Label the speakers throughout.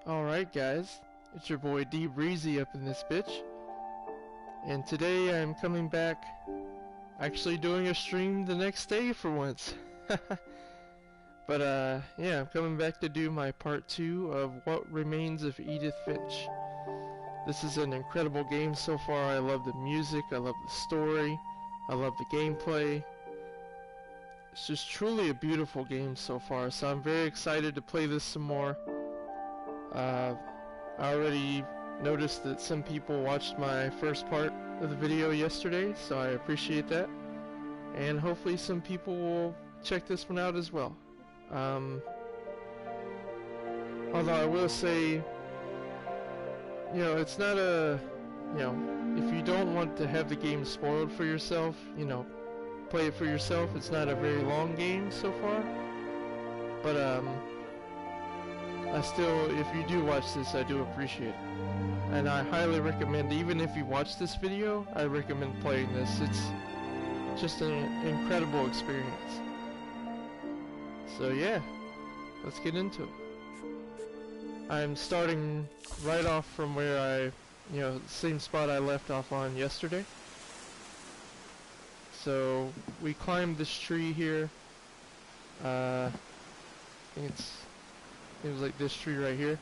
Speaker 1: Alright guys, it's your boy D Breezy up in this bitch. And today I'm coming back, actually doing a stream the next day for once. But yeah, I'm coming back to do my part 2 of What Remains of Edith Finch. This is an incredible game so far. I love the music, I love the story, I love the gameplay. It's just truly a beautiful game so far, so I'm very excited to play this some more. I already noticed that some people watched my first part of the video yesterday, so I appreciate that. And hopefully some people will check this one out as well. Although I will say, it's not a, if you don't want to have the game spoiled for yourself, play it for yourself. It's not a very long game so far. But, I still, if you do watch this, I do appreciate it. And I highly recommend, even if you watch this video, I recommend playing this. It's just an incredible experience. So yeah, let's get into it. I'm starting right off from where I, same spot I left off on yesterday. So we climbed this tree here. I think it was like this tree right here.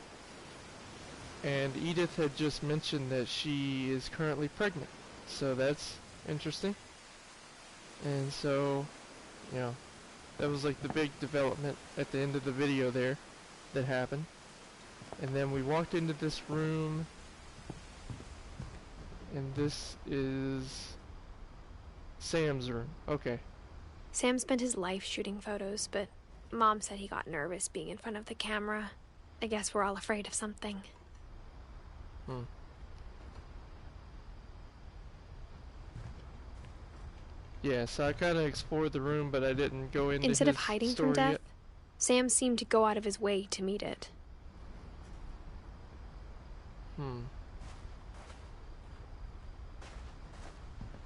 Speaker 1: And Edith had just mentioned that she is currently pregnant. So that's interesting. And so, that was like the big development at the end of the video there that happened. And then we walked into this room. And this is Sam's room. Okay.
Speaker 2: Sam spent his life shooting photos, but Mom said he got nervous being in front of the camera. I guess we're all afraid of something.
Speaker 1: Yeah, so I kind of explored the room, but I didn't go into
Speaker 2: Instead
Speaker 1: his
Speaker 2: of hiding
Speaker 1: story
Speaker 2: from death,
Speaker 1: yet.
Speaker 2: Sam seemed to go out of his way to meet it.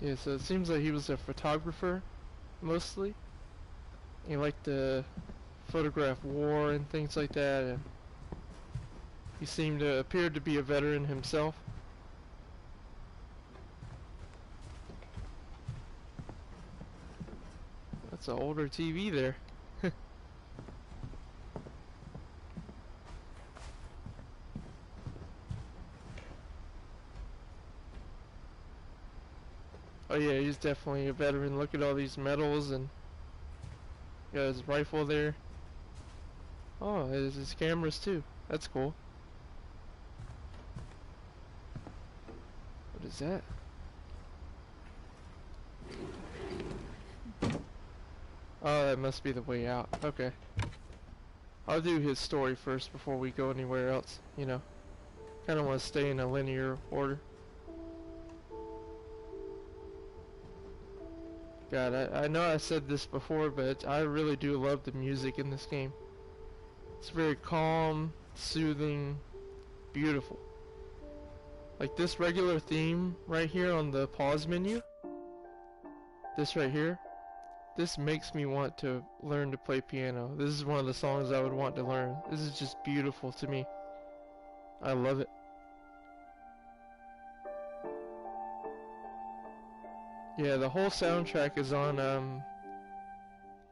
Speaker 1: Yeah, so it seems like he was a photographer, mostly. He liked to photograph war and things like that, and he seemed to appear to be a veteran himself. That's an older TV there. Oh yeah, he's definitely a veteran. Look at all these medals, and got his rifle there. Oh, there's his cameras too. That's cool. What is that? Oh, that must be the way out. Okay. I'll do his story first before we go anywhere else, Kinda want to stay in a linear order. God, I know I said this before, but I really do love the music in this game. It's very calm, soothing, beautiful. Like this regular theme right here on the pause menu. This right here. This makes me want to learn to play piano. This is one of the songs I would want to learn. This is just beautiful to me. I love it. Yeah, the whole soundtrack is on,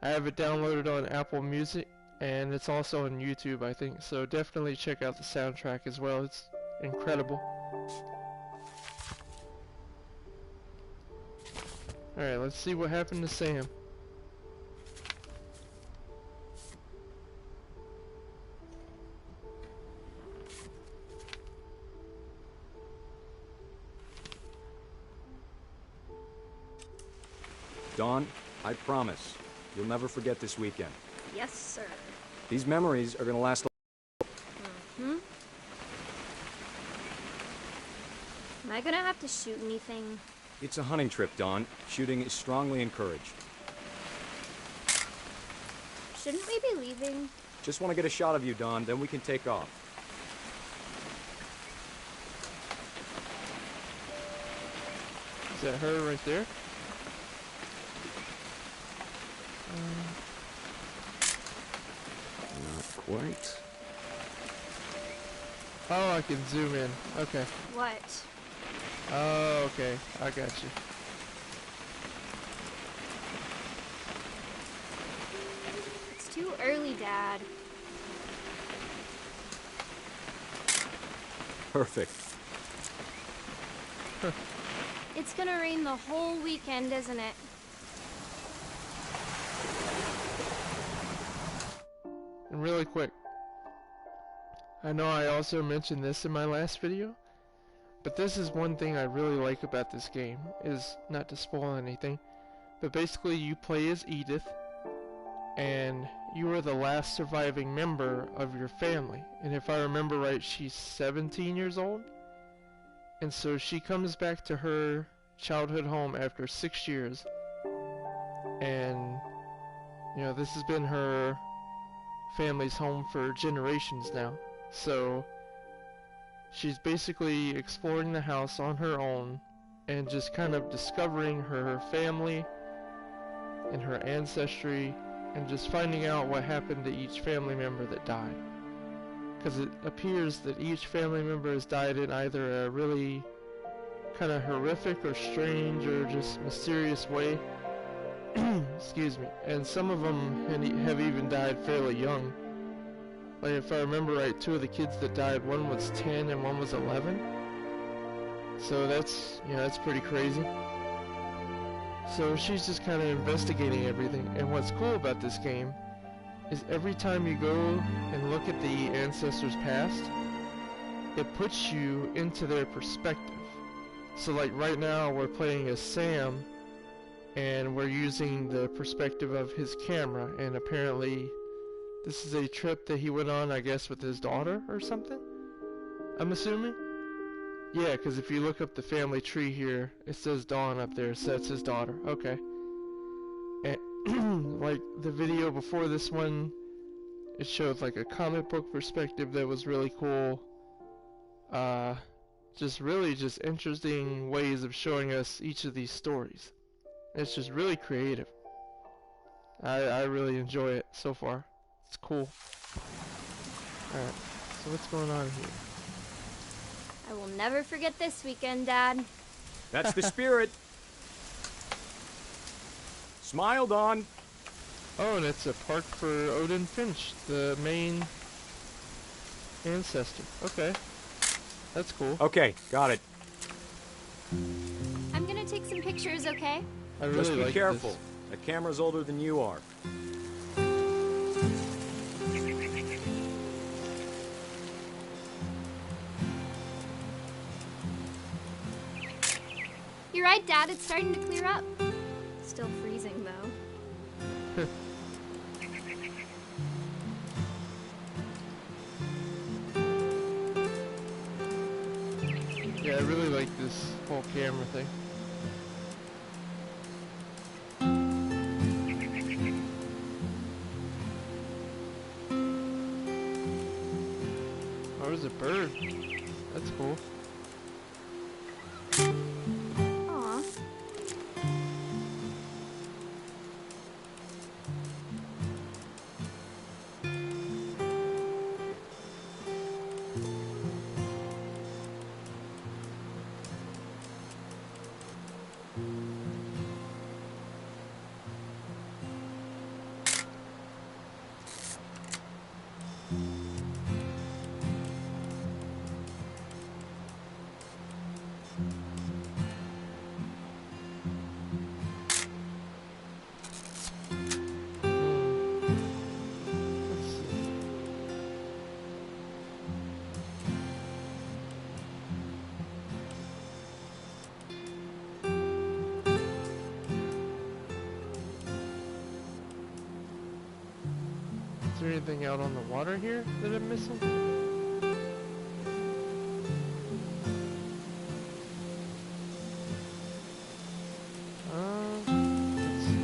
Speaker 1: I have it downloaded on Apple Music, and it's also on YouTube, I think, so definitely check out the soundtrack as well. It's incredible. Alright, let's see what happened to Sam.
Speaker 3: Dawn, I promise, you'll never forget this weekend.
Speaker 4: Yes, sir.
Speaker 3: These memories are gonna last.
Speaker 4: Am I gonna have to shoot anything?
Speaker 3: It's a hunting trip, Dawn. Shooting is strongly encouraged.
Speaker 4: Shouldn't we be leaving?
Speaker 3: Just want to get a shot of you, Dawn, then we can take off.
Speaker 1: Is that her right there?
Speaker 3: Not quite.
Speaker 1: Oh, I can zoom in. Okay.
Speaker 4: What?
Speaker 1: Oh, okay. I got you.
Speaker 4: It's too early, Dad.
Speaker 3: Perfect.
Speaker 4: It's gonna rain the whole weekend, isn't it?
Speaker 1: And really quick, I know I also mentioned this in my last video, but this is one thing I really like about this game, is not to spoil anything, but basically you play as Edith, and you are the last surviving member of your family. And if I remember right, she's 17 years old, and so she comes back to her childhood home after 6 years, and you know, this has been her family's home for generations now. So she's basically exploring the house on her own and just kind of discovering her family and her ancestry and just finding out what happened to each family member that died. Because it appears that each family member has died in either a really kind of horrific or strange or just mysterious way. Excuse me. And some of them have even died fairly young. Like, if I remember right, 2 of the kids that died, one was 10 and one was 11. So that's, you know, that's pretty crazy. So she's just kind of investigating everything. And what's cool about this game is every time you go and look at the ancestors' past, it puts you into their perspective. So like right now we're playing as Sam, and we're using the perspective of his camera, and apparently this is a trip that he went on, I guess, with his daughter or something? I'm assuming? Yeah, because if you look up the family tree here, it says Dawn up there, so that's his daughter. Okay. And like the video before this one, it showed like a comic book perspective that was really cool. Just really just interesting ways of showing us each of these stories. It's just really creative. I really enjoy it so far. It's cool. Alright, so what's going on here?
Speaker 4: I will never forget this weekend, Dad.
Speaker 3: That's the spirit. Smile, Dawn.
Speaker 1: Oh, and it's a park for Edith Finch, the main ancestor. Okay. That's cool.
Speaker 3: Okay, got it.
Speaker 4: I'm gonna take some pictures, okay?
Speaker 1: I really
Speaker 3: Just be
Speaker 1: like
Speaker 3: careful.
Speaker 1: this.
Speaker 3: The camera's older than you are.
Speaker 4: You're right, Dad. It's starting to clear up. Still freezing, though.
Speaker 1: Yeah, I really like this whole camera thing. Oh, there's a bird. That's cool.
Speaker 4: Aw.
Speaker 1: Let's see. Is there anything out on the water here that I'm missing? Let's see.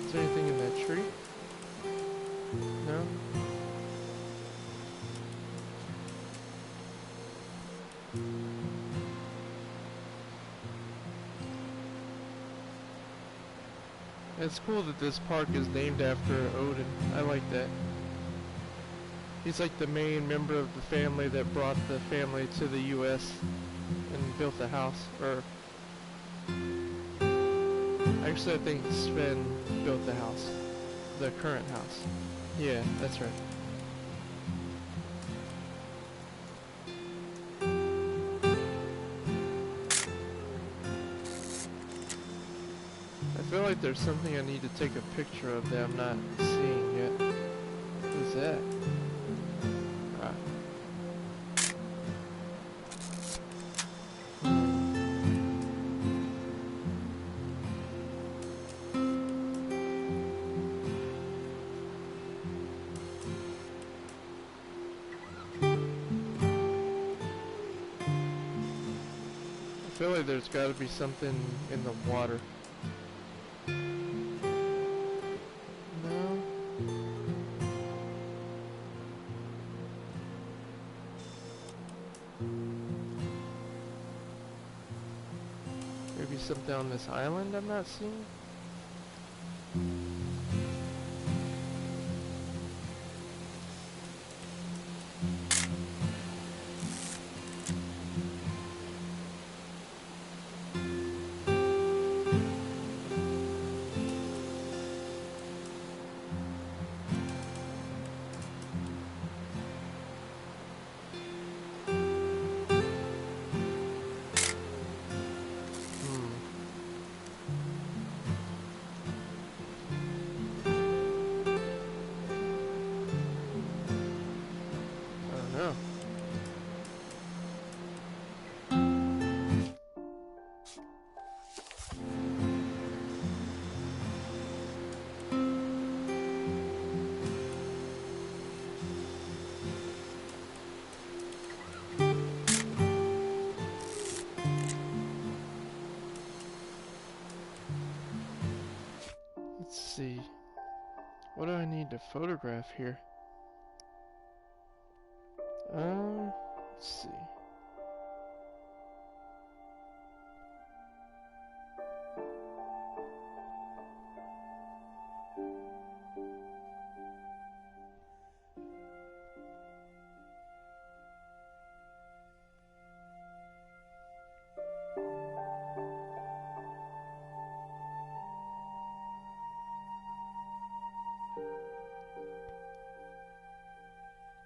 Speaker 1: Is there anything in that tree? No? It's cool that this park is named after Odin. I like that. He's like the main member of the family that brought the family to the US and built the house. Or actually I think Sven built the house. The current house. Yeah, that's right. I feel like there's something I need to take a picture of that I'm not seeing yet. What is that? Ah. I feel like there's got to be something in the water. No. Maybe something on this island I'm not seeing? Let's see. What do I need to photograph here? Let's see.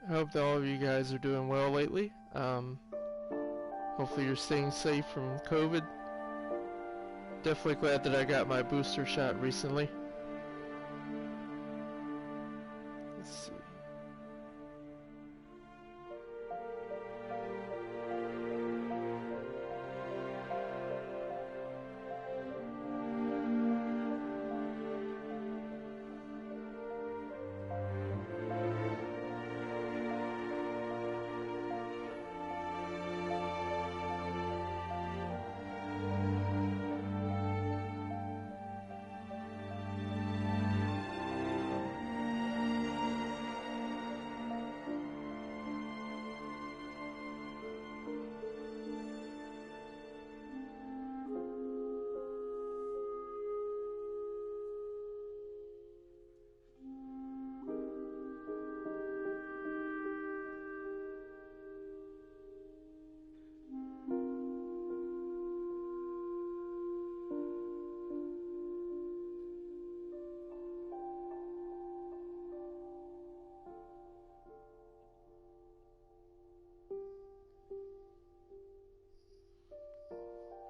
Speaker 1: I hope that all of you guys are doing well lately. Hopefully you're staying safe from COVID. Definitely glad that I got my booster shot recently. Let's see.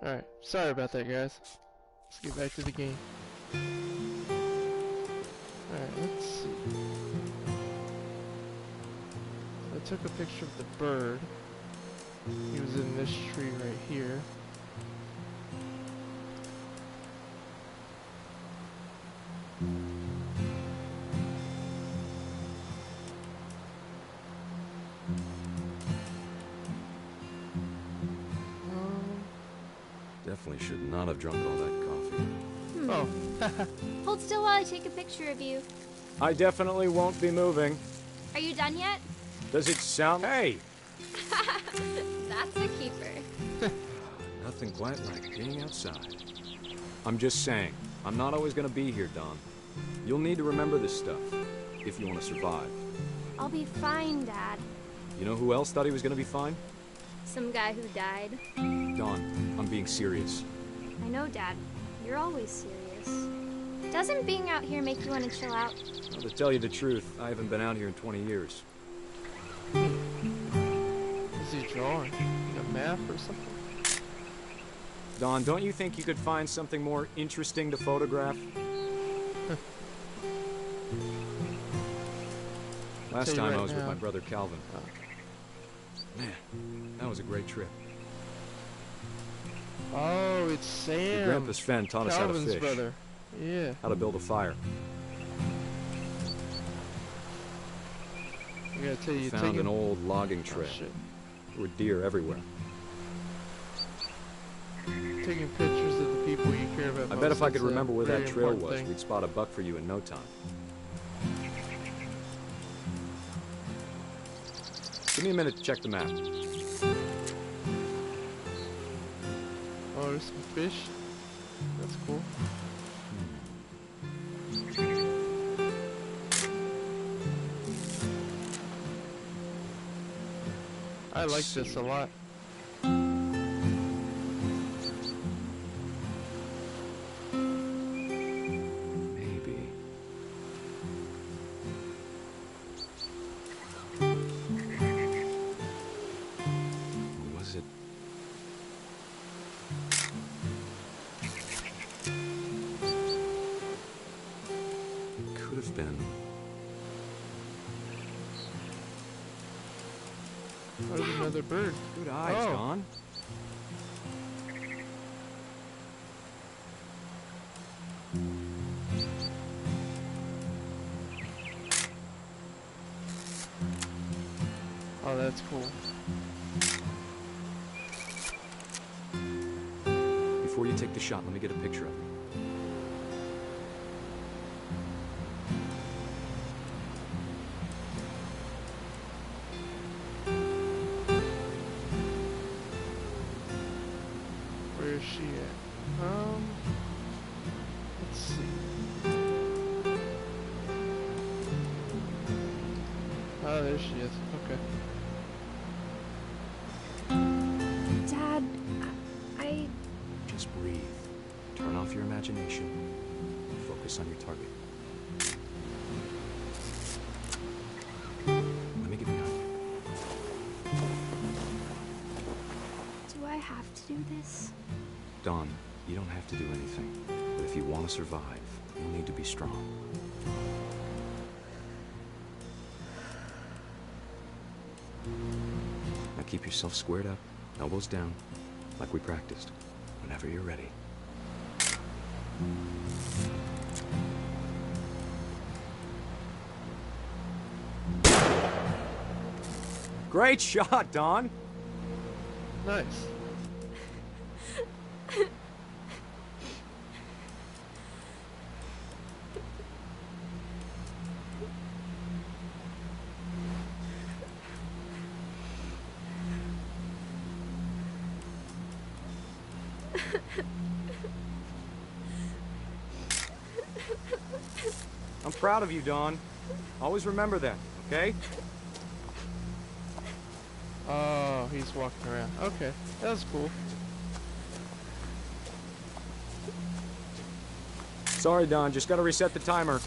Speaker 1: Alright, sorry about that, guys. Let's get back to the game. Alright, let's see. I took a picture of the bird. He was in this tree right here.
Speaker 3: Definitely should not have drunk all that coffee.
Speaker 1: Oh.
Speaker 4: Hold still while I take a picture of you.
Speaker 3: I definitely won't be moving.
Speaker 4: Are you done yet?
Speaker 3: Does it sound... Hey!
Speaker 4: That's a keeper.
Speaker 3: Nothing quite like being outside. I'm just saying, I'm not always gonna be here, Don. You'll need to remember this stuff, if you want to survive.
Speaker 4: I'll be fine, Dad.
Speaker 3: You know who else thought he was gonna be fine?
Speaker 4: Some guy who died.
Speaker 3: Don, I'm being serious.
Speaker 4: I know, Dad. You're always serious. Doesn't being out here make you want to chill out?
Speaker 3: Well, to tell you the truth, I haven't been out here in 20 years.
Speaker 1: Is he drawing? A map or something?
Speaker 3: Don, don't you think you could find something more interesting to photograph? Last time I was with my brother Calvin. Man, that was a great trip.
Speaker 1: Oh, it's Sam.
Speaker 3: Your grandpa's friend taught us how to
Speaker 1: Calvin's
Speaker 3: fish.
Speaker 1: brother. Yeah.
Speaker 3: How to build a fire.
Speaker 1: I gotta tell you,
Speaker 3: Found an old logging trail.
Speaker 1: shit.
Speaker 3: There were deer everywhere.
Speaker 1: Taking pictures of the people you care about.
Speaker 3: I bet if I could
Speaker 1: That's a
Speaker 3: remember where that
Speaker 1: very
Speaker 3: trail
Speaker 1: important
Speaker 3: was,
Speaker 1: thing.
Speaker 3: we'd spot a buck for you in no time. Give me a minute to check the map.
Speaker 1: Oh, there's some fish. That's cool. I like this a lot.
Speaker 3: Maybe. Or was it? Could have been.
Speaker 1: Oh, there's another bird.
Speaker 3: Good eyes,
Speaker 1: Oh.
Speaker 3: Don.
Speaker 1: Oh, that's cool.
Speaker 3: Before you take the shot, let me get a picture of it.
Speaker 1: Where is she at? Let's see. Oh, there she is. Okay.
Speaker 2: Dad, I...
Speaker 3: Just breathe. Turn off your imagination. Focus on your target. Let me get behind you.
Speaker 4: Do I have to do this?
Speaker 3: Don, you don't have to do anything. But if you want to survive, you'll need to be strong. Now keep yourself squared up, elbows down, like we practiced. Whenever you're ready. Great shot, Don!
Speaker 1: Nice.
Speaker 3: I'm proud of you, Don. Always remember that, okay?
Speaker 1: Oh, he's walking around. Okay, that was cool.
Speaker 3: Sorry, Don. Just gotta reset the timer.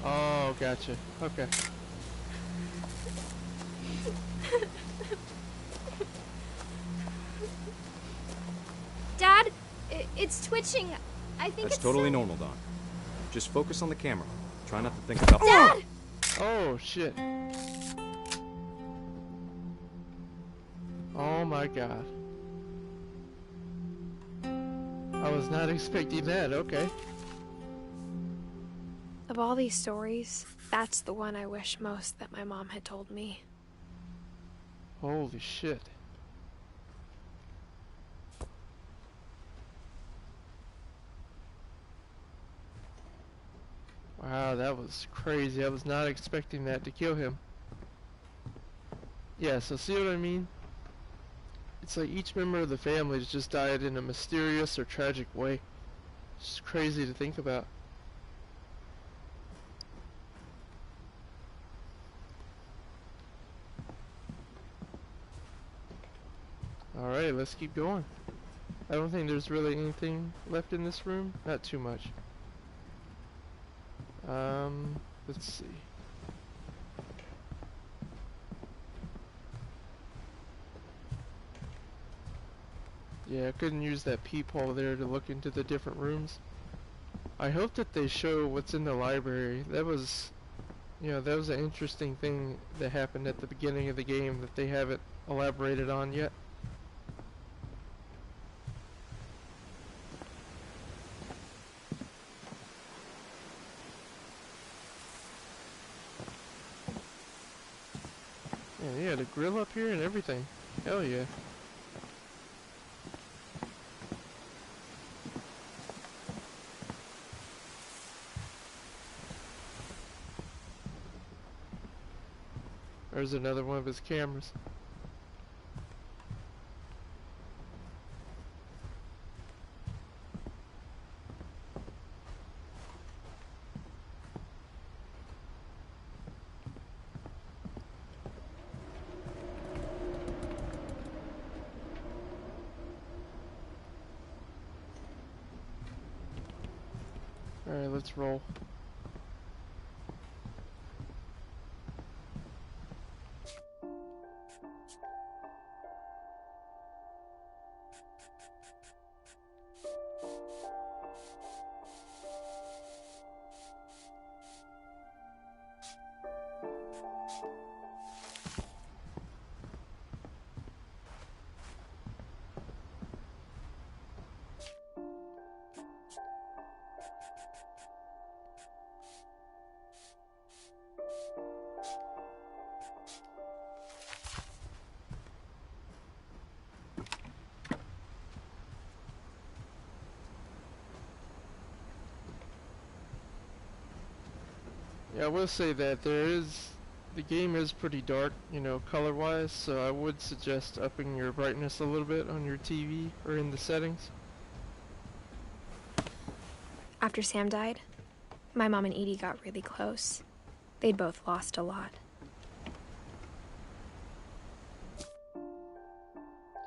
Speaker 1: Oh, gotcha. Okay.
Speaker 4: Dad, it's twitching. I think
Speaker 3: That's
Speaker 4: it's
Speaker 3: totally normal, Don. Just focus on the camera. Try not to think about...
Speaker 4: Dad!
Speaker 1: Oh, shit. Oh my god. I was not expecting that. Okay.
Speaker 2: Of all these stories, that's the one I wish most that my mom had told me.
Speaker 1: Holy shit. Wow, that was crazy. I was not expecting that to kill him. Yeah, so see what I mean? It's like each member of the family has just died in a mysterious or tragic way. It's just crazy to think about. Alright, let's keep going. I don't think there's really anything left in this room. Not too much. Let's see. Yeah, I couldn't use that peephole there to look into the different rooms. I hope that they show what's in the library. That was, you know, that was an interesting thing that happened at the beginning of the game that they haven't elaborated on yet. Yeah, the grill up here and everything. Hell yeah. There's another one of his cameras. Alright, let's roll. Yeah, I will say that the game is pretty dark, you know, color-wise, so I would suggest upping your brightness a little bit on your TV or in the settings.
Speaker 2: After Sam died, my mom and Edie got really close. They'd both lost a lot.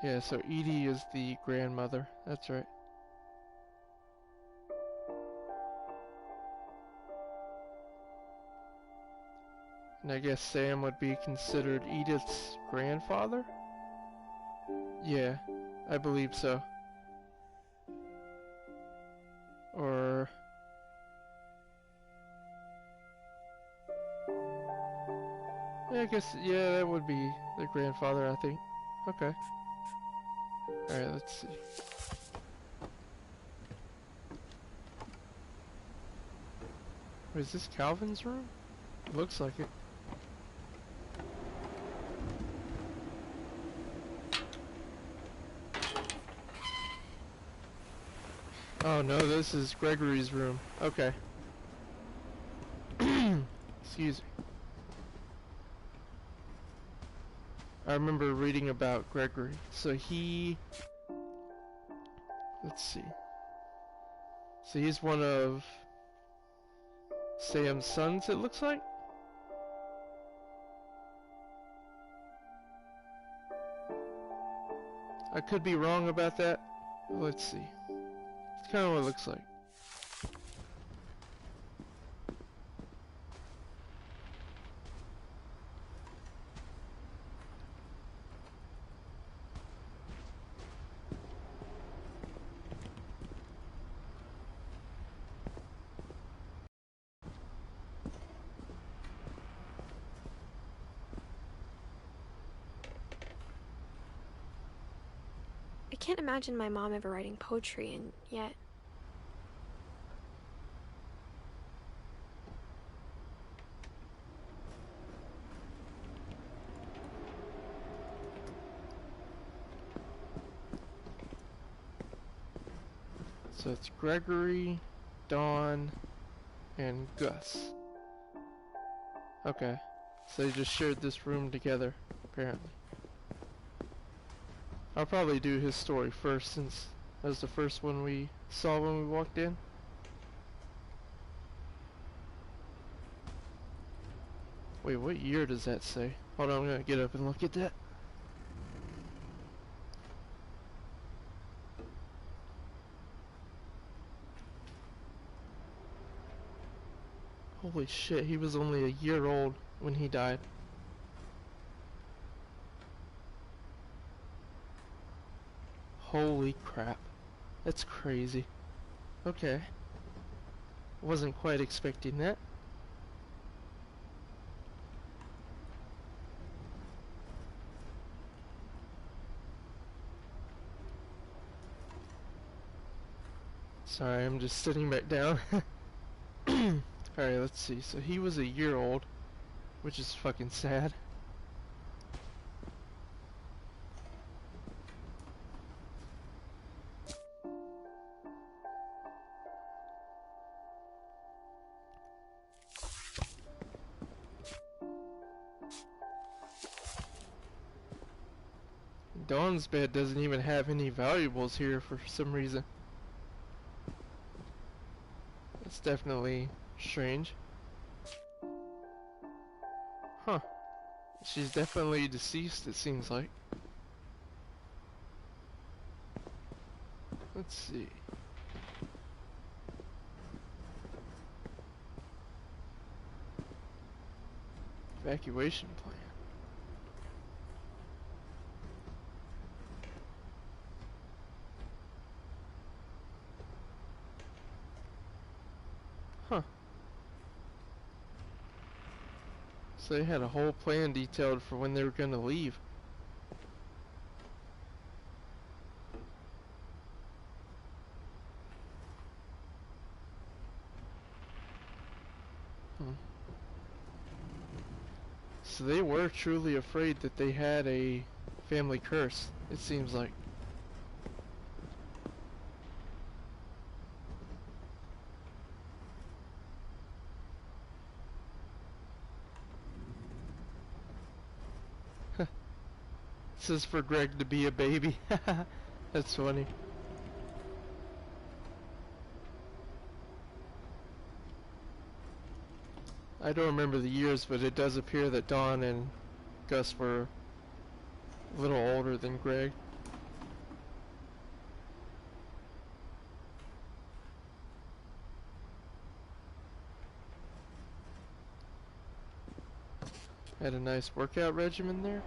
Speaker 1: Yeah, so Edie is the grandmother, that's right. And I guess Sam would be considered Edith's grandfather? Yeah, I believe so. Or... yeah, I guess, yeah, that would be the grandfather, I think. Okay. Alright, let's see. Wait, is this Calvin's room? Looks like it. Oh no, this is Gregory's room. Okay. Excuse me. I remember reading about Gregory. So he... let's see. So he's one of Sam's sons, it looks like? I could be wrong about that. Let's see. It's kind of what it looks like.
Speaker 2: I can't imagine my mom ever writing poetry, and yet...
Speaker 1: So it's Gregory, Dawn, and Gus. Okay. So they just shared this room together, apparently. I'll probably do his story first since that was the first one we saw when we walked in. Wait, what year does that say? Hold on, I'm gonna get up and look at that. Holy shit, he was only a year old when he died. Holy crap. That's crazy. Okay. Wasn't quite expecting that. Sorry, I'm just sitting back down. Alright, let's see. So he was a year old, which is fucking sad. Dawn's bed doesn't even have any valuables here for some reason. That's definitely strange. Huh. She's definitely deceased, it seems like. Let's see. Evacuation plan. Huh. So they had a whole plan detailed for when they were gonna leave. So they were truly afraid that they had a family curse, it seems like. This is for Greg to be a baby. That's funny. I don't remember the years, but it does appear that Dawn and Gus were a little older than Greg. Had a nice workout regimen there.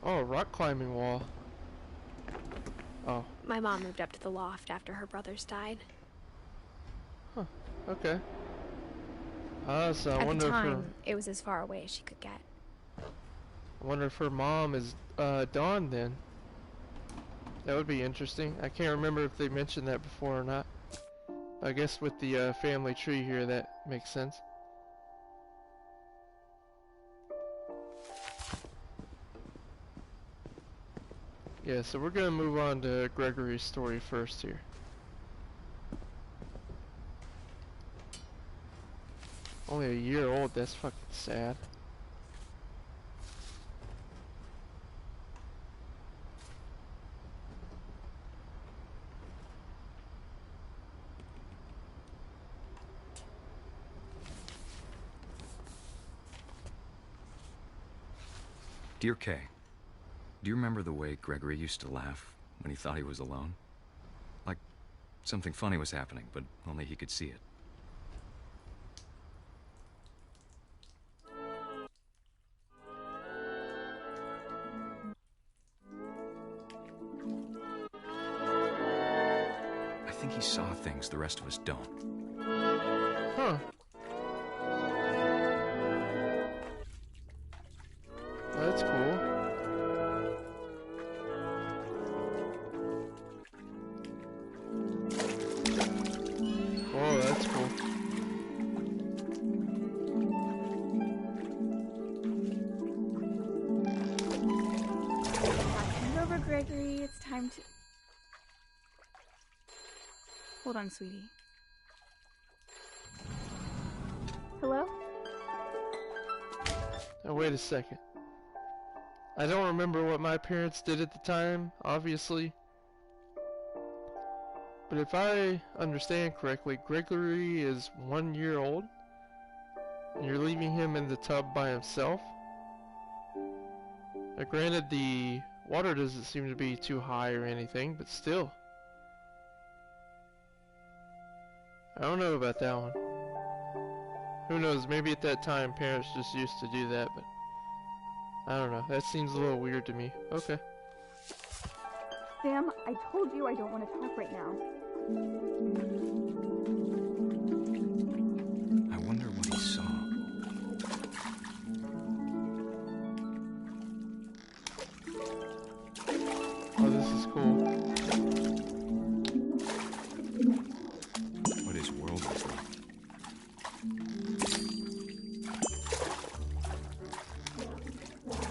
Speaker 1: Oh, a rock climbing wall. Oh.
Speaker 2: My mom moved up to the loft after her brothers died.
Speaker 1: Huh. Okay. So I
Speaker 2: At
Speaker 1: wonder
Speaker 2: the time,
Speaker 1: if her,
Speaker 2: it was as far away as she could get.
Speaker 1: I wonder if her mom is Dawn then. That would be interesting. I can't remember if they mentioned that before or not. I guess with the family tree here, that makes sense. Yeah, so we're gonna move on to Gregory's story first here. Only a year old, that's fucking sad.
Speaker 3: Dear Kay, do you remember the way Gregory used to laugh when he thought he was alone? Like something funny was happening, but only he could see it. I think he saw things the rest of us don't.
Speaker 1: Huh. Well, that's cool. Oh, that's cool.
Speaker 5: Come over, Gregory. It's time to... Hold on, sweetie. Hello?
Speaker 1: Now wait a second. I don't remember what my parents did at the time, obviously. But if I understand correctly, Gregory is 1 year old, and you're leaving him in the tub by himself. Now granted, the water doesn't seem to be too high or anything, but still. I don't know about that one. Who knows, maybe at that time parents just used to do that, but I don't know, that seems a little weird to me. Okay.
Speaker 5: Sam, I told you I don't want to talk right now.
Speaker 3: I wonder what he saw.
Speaker 1: Oh, this is cool.
Speaker 3: What his world was like.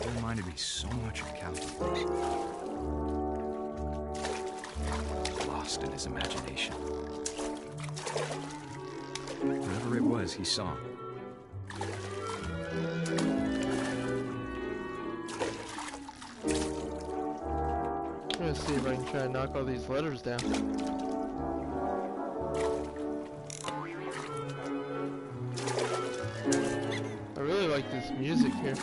Speaker 3: It reminded me so much of Calvin. Lost in his imagination. Whatever it was, he saw.
Speaker 1: I'm gonna see if I can try and knock all these letters down. I really like this music here.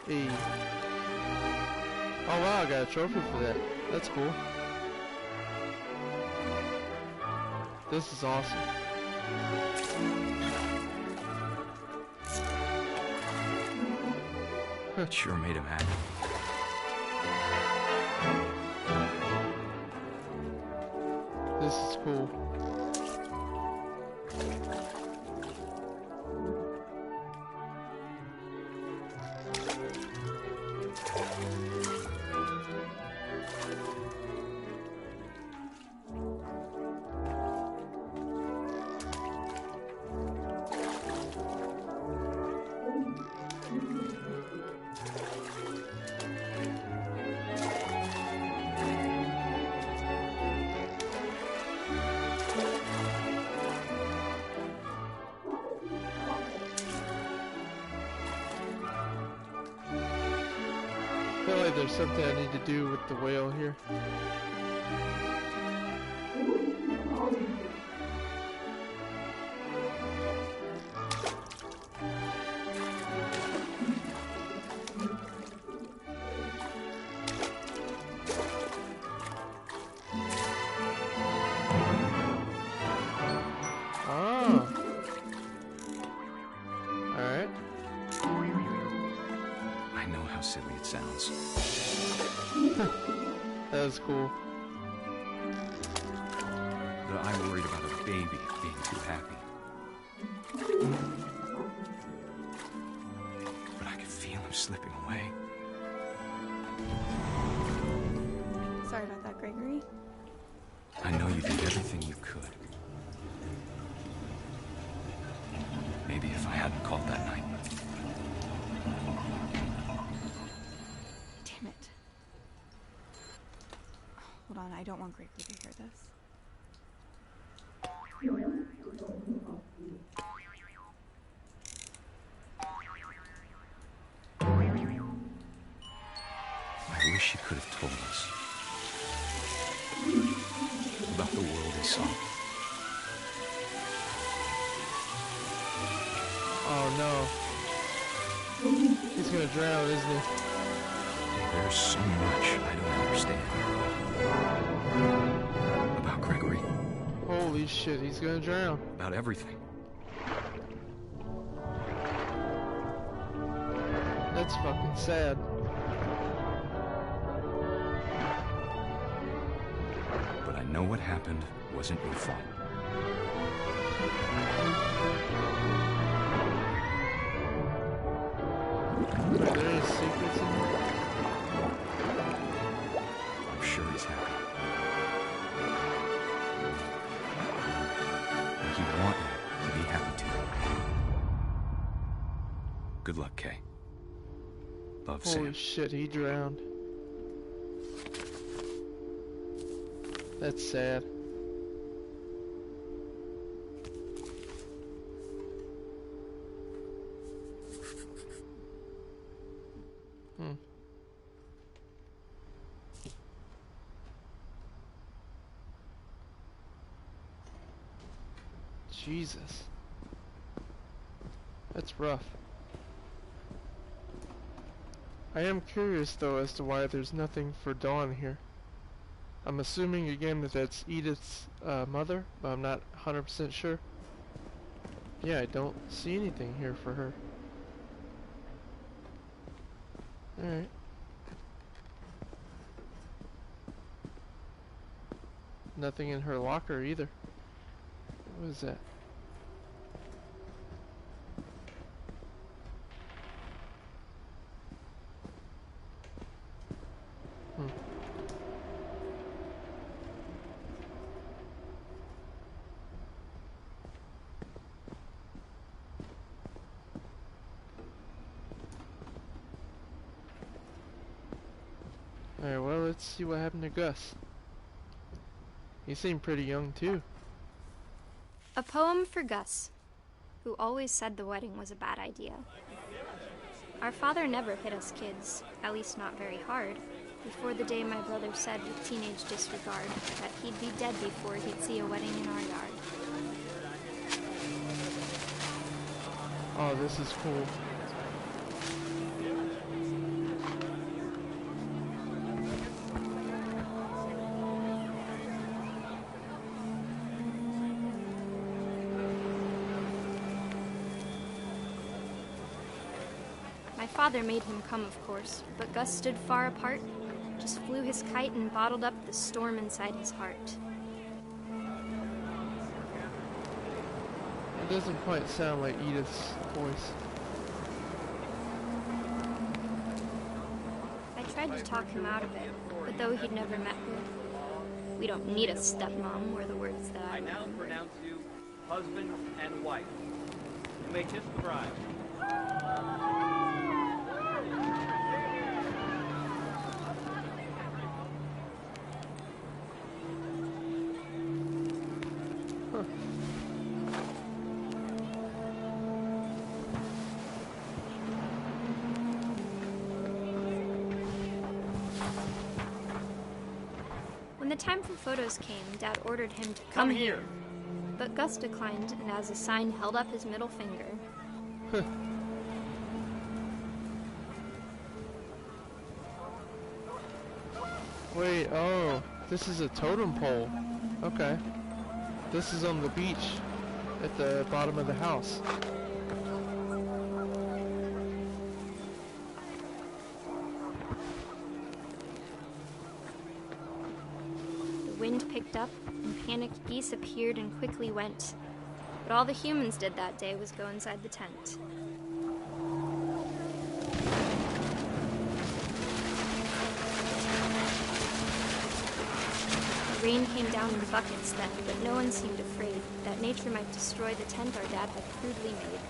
Speaker 1: Hey. Oh wow, I got a trophy for that. That's cool. This is awesome.
Speaker 3: It sure made him happy.
Speaker 1: This is cool. I feel like there's something I need to do with the whale here. Ah. Alright.
Speaker 3: I know how silly it sounds.
Speaker 1: That was cool.
Speaker 3: But I worried about a baby being too happy. But I could feel him slipping away.
Speaker 5: Sorry about that, Gregory.
Speaker 3: I know you did everything you could. Maybe if I hadn't called that night.
Speaker 5: Damn it. Hold on, I don't want Gregory to hear this.
Speaker 3: I wish he could have told us about the world he saw.
Speaker 1: Oh no. He's gonna drown, isn't he?
Speaker 3: There's so much I don't understand about Gregory,
Speaker 1: Holy shit, he's gonna drown.
Speaker 3: about everything.
Speaker 1: That's fucking sad.
Speaker 3: But I know what happened wasn't your fault.
Speaker 1: Are there any secrets in here?
Speaker 3: I'm sure he's happy. Good luck, Kay. Love,
Speaker 1: Holy
Speaker 3: Sam.
Speaker 1: shit, he drowned. That's sad. Jesus. That's rough. I am curious though as to why there's nothing for Dawn here. I'm assuming again that that's Edith's mother, but I'm not 100% sure. Yeah, I don't see anything here for her. Alright. Nothing in her locker either. What is that? Alright, well, let's see what happened to Gus. He seemed pretty young, too.
Speaker 4: A poem for Gus, who always said the wedding was a bad idea. Our father never hit us kids, at least not very hard, before the day my brother said with teenage disregard that he'd be dead before he'd see a wedding in our yard.
Speaker 1: Oh, this is cool.
Speaker 4: My father made him come, of course, but Gus stood far apart, just flew his kite and bottled up the storm inside his heart.
Speaker 1: It doesn't quite sound like Edith's voice.
Speaker 4: I tried to talk him out of it, but though he'd never met her, "We don't need a stepmom," were the words that I
Speaker 6: now
Speaker 4: remembered.
Speaker 6: pronounce you husband and wife. You may kiss the bride.
Speaker 4: When the time for photos came, Dad ordered him to come here. But Gus declined, and as a sign held up his middle finger.
Speaker 1: Wait, oh, this is a totem pole. Okay. This is on the beach at the bottom of the house.
Speaker 4: The wind picked up, and panicked geese appeared and quickly went. But all the humans did that day was go inside the tent. The rain came down in buckets then, but no one seemed afraid that nature might destroy the tent our dad had crudely made.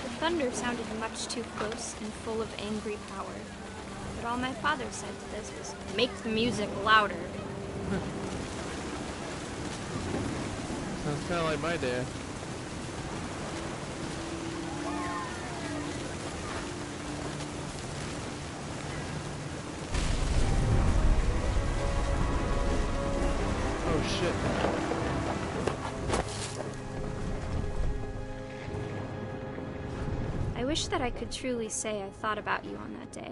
Speaker 4: The thunder sounded much too close and full of angry power. But all my father said to this was, "Make the music louder."
Speaker 1: Sounds kind of like my dad. Oh shit.
Speaker 4: I wish that I could truly say I thought about you on that day.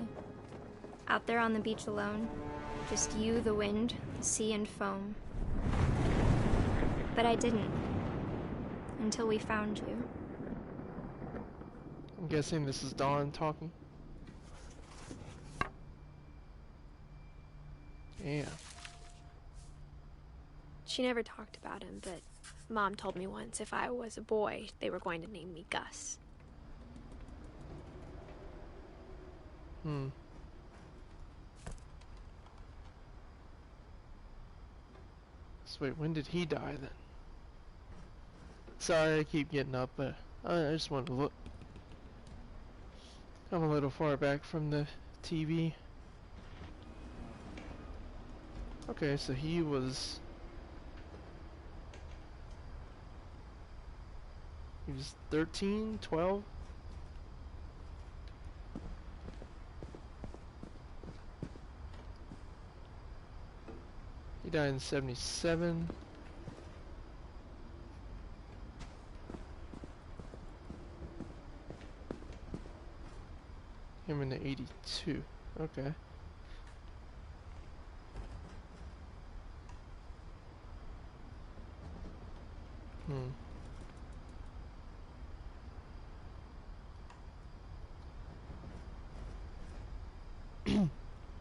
Speaker 4: Out there on the beach alone, just you, the wind, the sea, and foam. But I didn't. Until we found you.
Speaker 1: I'm guessing this is Dawn talking. Yeah.
Speaker 2: She never talked about him, but Mom told me once if I was a boy, they were going to name me Gus.
Speaker 1: So wait, when did he die then? Sorry, I keep getting up, but I just wanted to look. I'm a little far back from the TV. Okay, so he was 13, 12? He died in 77. Him in the 82. Okay.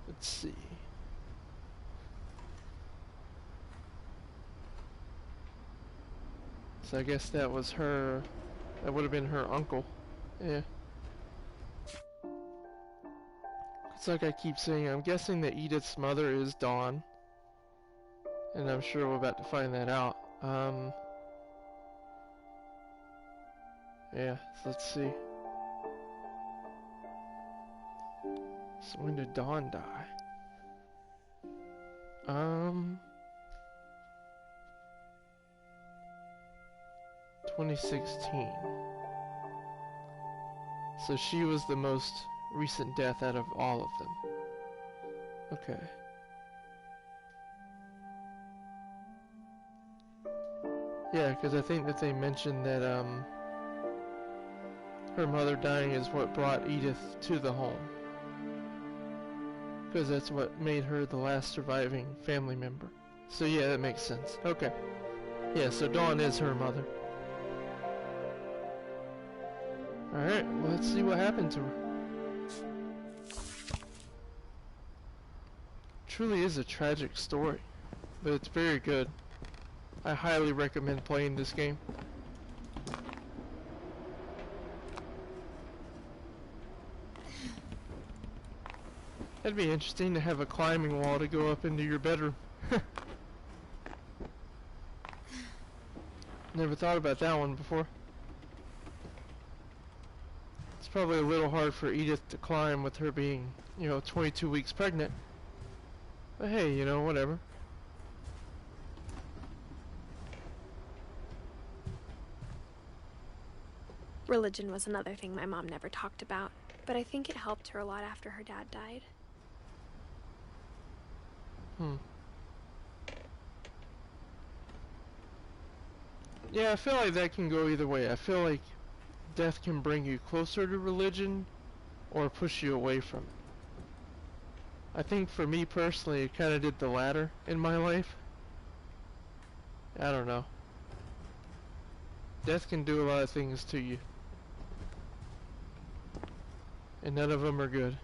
Speaker 1: Let's see. So I guess that was her, that would have been her uncle. Yeah. It's like I keep saying, I'm guessing that Edith's mother is Dawn. And I'm sure we're about to find that out. Yeah, so let's see. So when did Dawn die? 2016. So she was the most recent death out of all of them. Okay. Yeah, because I think that they mentioned that her mother dying is what brought Edith to the home. Because that's what made her the last surviving family member. So yeah, that makes sense. Okay. Yeah, so Dawn is her mother. Alright, well, let's see what happened to her. Truly is a tragic story, but it's very good. I highly recommend playing this game. That'd be interesting to have a climbing wall to go up into your bedroom. Never thought about that one before. It's probably a little hard for Edith to climb with her being, 22 weeks pregnant. But hey, whatever.
Speaker 2: Religion was another thing my mom never talked about, but I think it helped her a lot after her dad died.
Speaker 1: Yeah, I feel like that can go either way. I feel like death can bring you closer to religion or push you away from it. I think for me personally, it kind of did the latter in my life. I don't know. Death can do a lot of things to you. And none of them are good.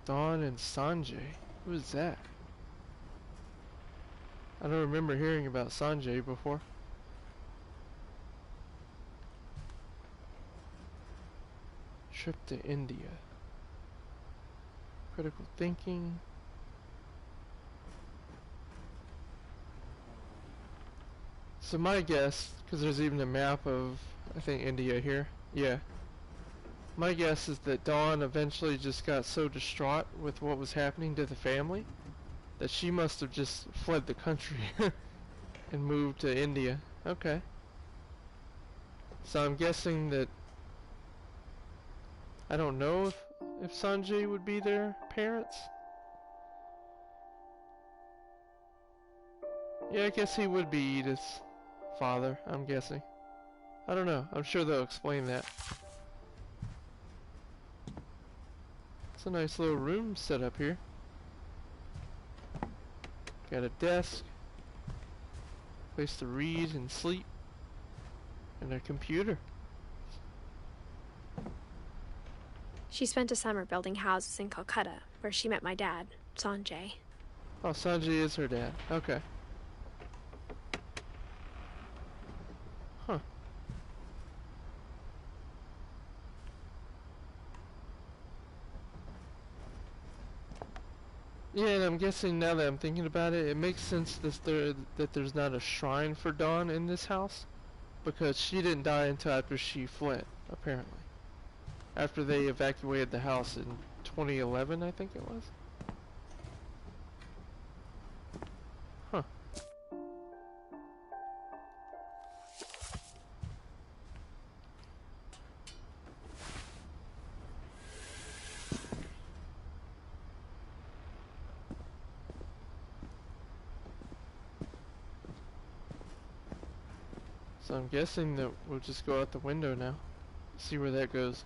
Speaker 1: Dawn and Sanjay. Who is that? I don't remember hearing about Sanjay before. Trip to India. Critical thinking. So my guess, because there's even a map of, I think, India here. Yeah. My guess is that Dawn eventually just got so distraught with what was happening to the family that she must have just fled the country and moved to India. Okay. So I'm guessing that I don't know if Sanjay would be their parents. Yeah, I guess he would be Edith's father, I'm guessing. I don't know. I'm sure they'll explain that. It's a nice little room set up here. Got a desk, place to read and sleep, and a computer.
Speaker 2: She spent a summer building houses in Calcutta, where she met my dad, Sanjay.
Speaker 1: Oh, Sanjay is her dad. Okay. Huh. Yeah, and I'm guessing now that I'm thinking about it, it makes sense that there's not a shrine for Dawn in this house, because she didn't die until after she fled, apparently. After they evacuated the house in 2011, I think it was. Huh. So I'm guessing that we'll just go out the window now. See where that goes.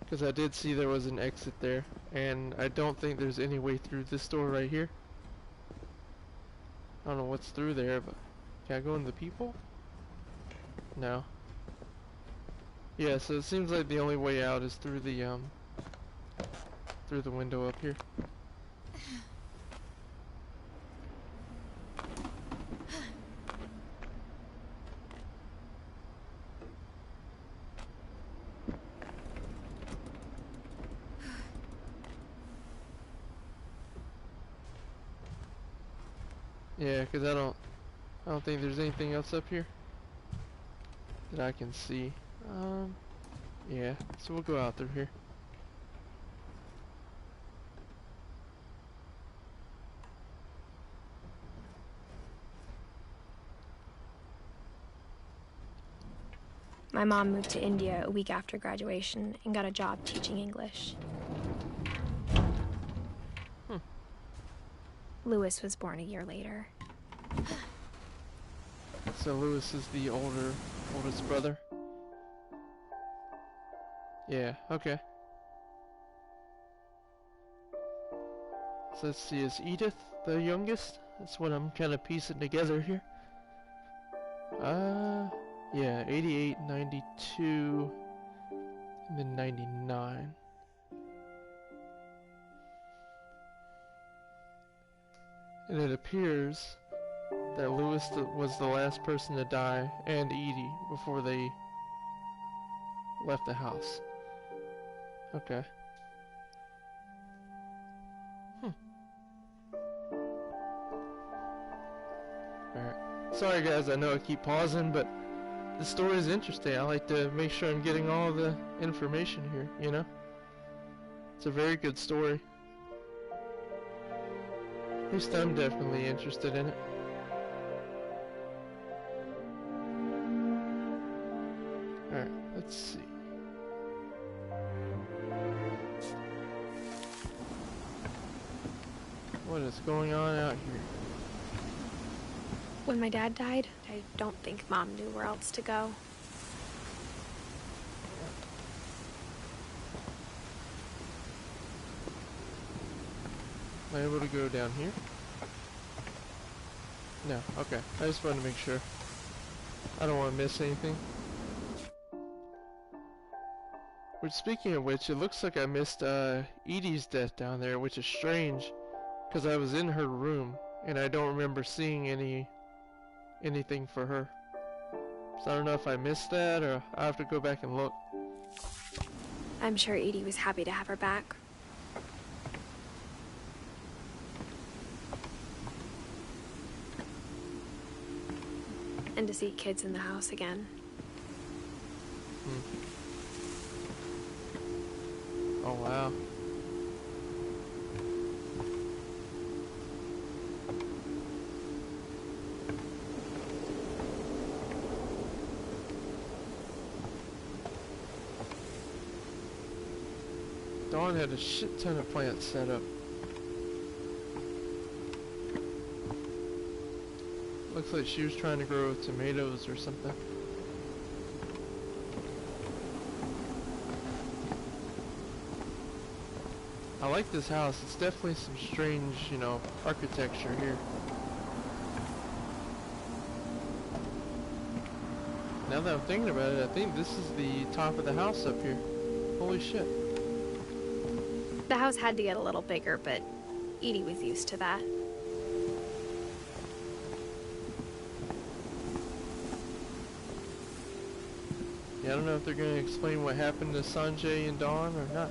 Speaker 1: Because I did see there was an exit there, and I don't think there's any way through this door right here. I don't know what's through there, but can I go in the people? No. Yeah, so it seems like the only way out is through the window up here. Yeah, because I don't think there's anything else up here that I can see. Yeah, so we'll go out through here.
Speaker 2: My mom moved to India a week after graduation and got a job teaching English. Louis was born a year later.
Speaker 1: So Louis is the oldest brother? Yeah, okay. So let's see, is Edith the youngest? That's what I'm kind of piecing together here. Yeah, 88, 92, and then 99. And it appears that Louis was the last person to die, and Edie, before they left the house. Okay. Alright. Sorry guys, I know I keep pausing, but the story is interesting. I like to make sure I'm getting all the information here, you know? It's a very good story. At least I'm definitely interested in it. Alright, let's see. What is going on out here?
Speaker 2: When my dad died, I don't think Mom knew where else to go.
Speaker 1: Am I able to go down here? No, okay. I just wanted to make sure. I don't want to miss anything. Which, speaking of which, it looks like I missed Edie's death down there, which is strange, because I was in her room, and I don't remember seeing anything for her. So I don't know if I missed that, or I have to go back and look.
Speaker 2: I'm sure Edie was happy to have her back. And to see kids in the house again.
Speaker 1: Oh wow. Dawn had a shit ton of plants set up. Looks like she was trying to grow tomatoes or something. I like this house. It's definitely some strange, you know, architecture here. Now that I'm thinking about it, I think this is the top of the house up here. Holy shit.
Speaker 2: The house had to get a little bigger, but Edie was used to that.
Speaker 1: Yeah, I don't know if they're going to explain what happened to Sanjay and Dawn or not.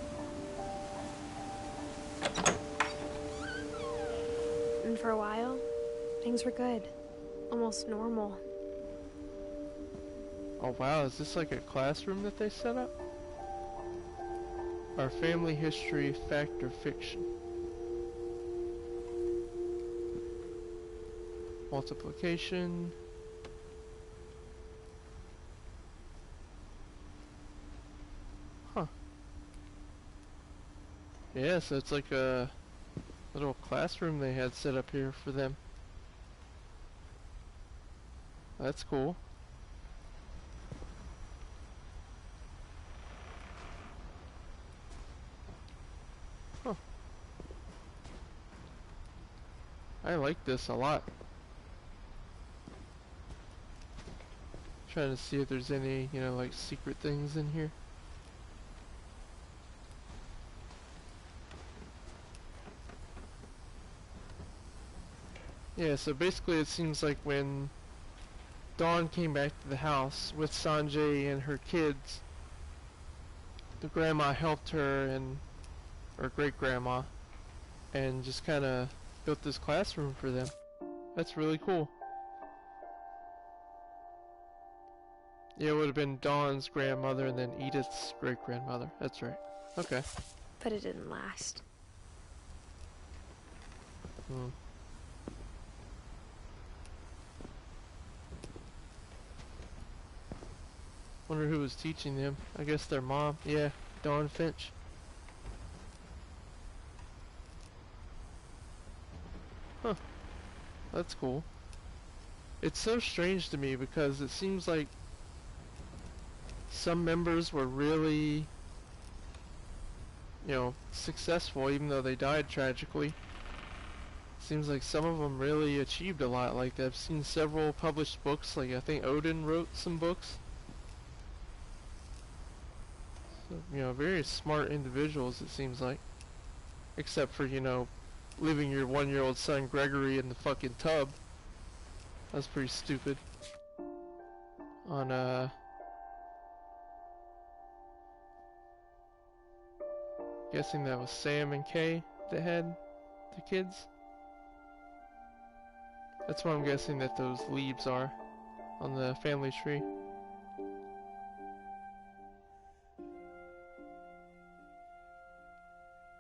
Speaker 2: And for a while, things were good. Almost normal.
Speaker 1: Oh wow, is this like a classroom that they set up? Our family history, fact or fiction? Multiplication. Huh. Yeah, so it's like a little classroom they had set up here for them. That's cool. Huh. I like this a lot. Trying to see if there's any, you know, like secret things in here. Yeah, so basically it seems like when Dawn came back to the house with Sanjay and her kids, the grandma helped her and, or great-grandma, and just kind of built this classroom for them. That's really cool. Yeah, it would have been Dawn's grandmother and then Edith's great-grandmother. That's right. Okay.
Speaker 2: But it didn't last.
Speaker 1: Hmm. Wonder who was teaching them. I guess their mom. Yeah, Dawn Finch. Huh. That's cool. It's so strange to me because it seems like some members were really, you know, successful even though they died tragically. Seems like some of them really achieved a lot. Like I've seen several published books, like I think Odin wrote some books. So, you know, very smart individuals it seems like. Except for, you know, leaving your 1-year-old son Gregory in the fucking tub. That's pretty stupid. On guessing that was Sam and Kay that had the kids. That's what I'm guessing that those leaves are on the family tree.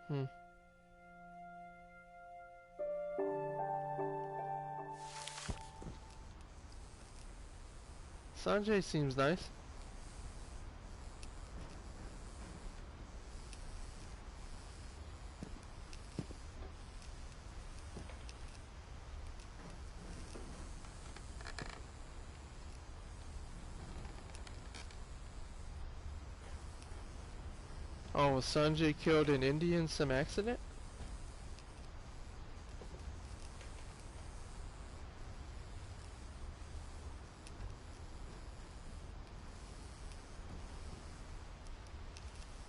Speaker 1: Hmm. Sanjay seems nice. Oh, was Sanjay killed in India in some accident?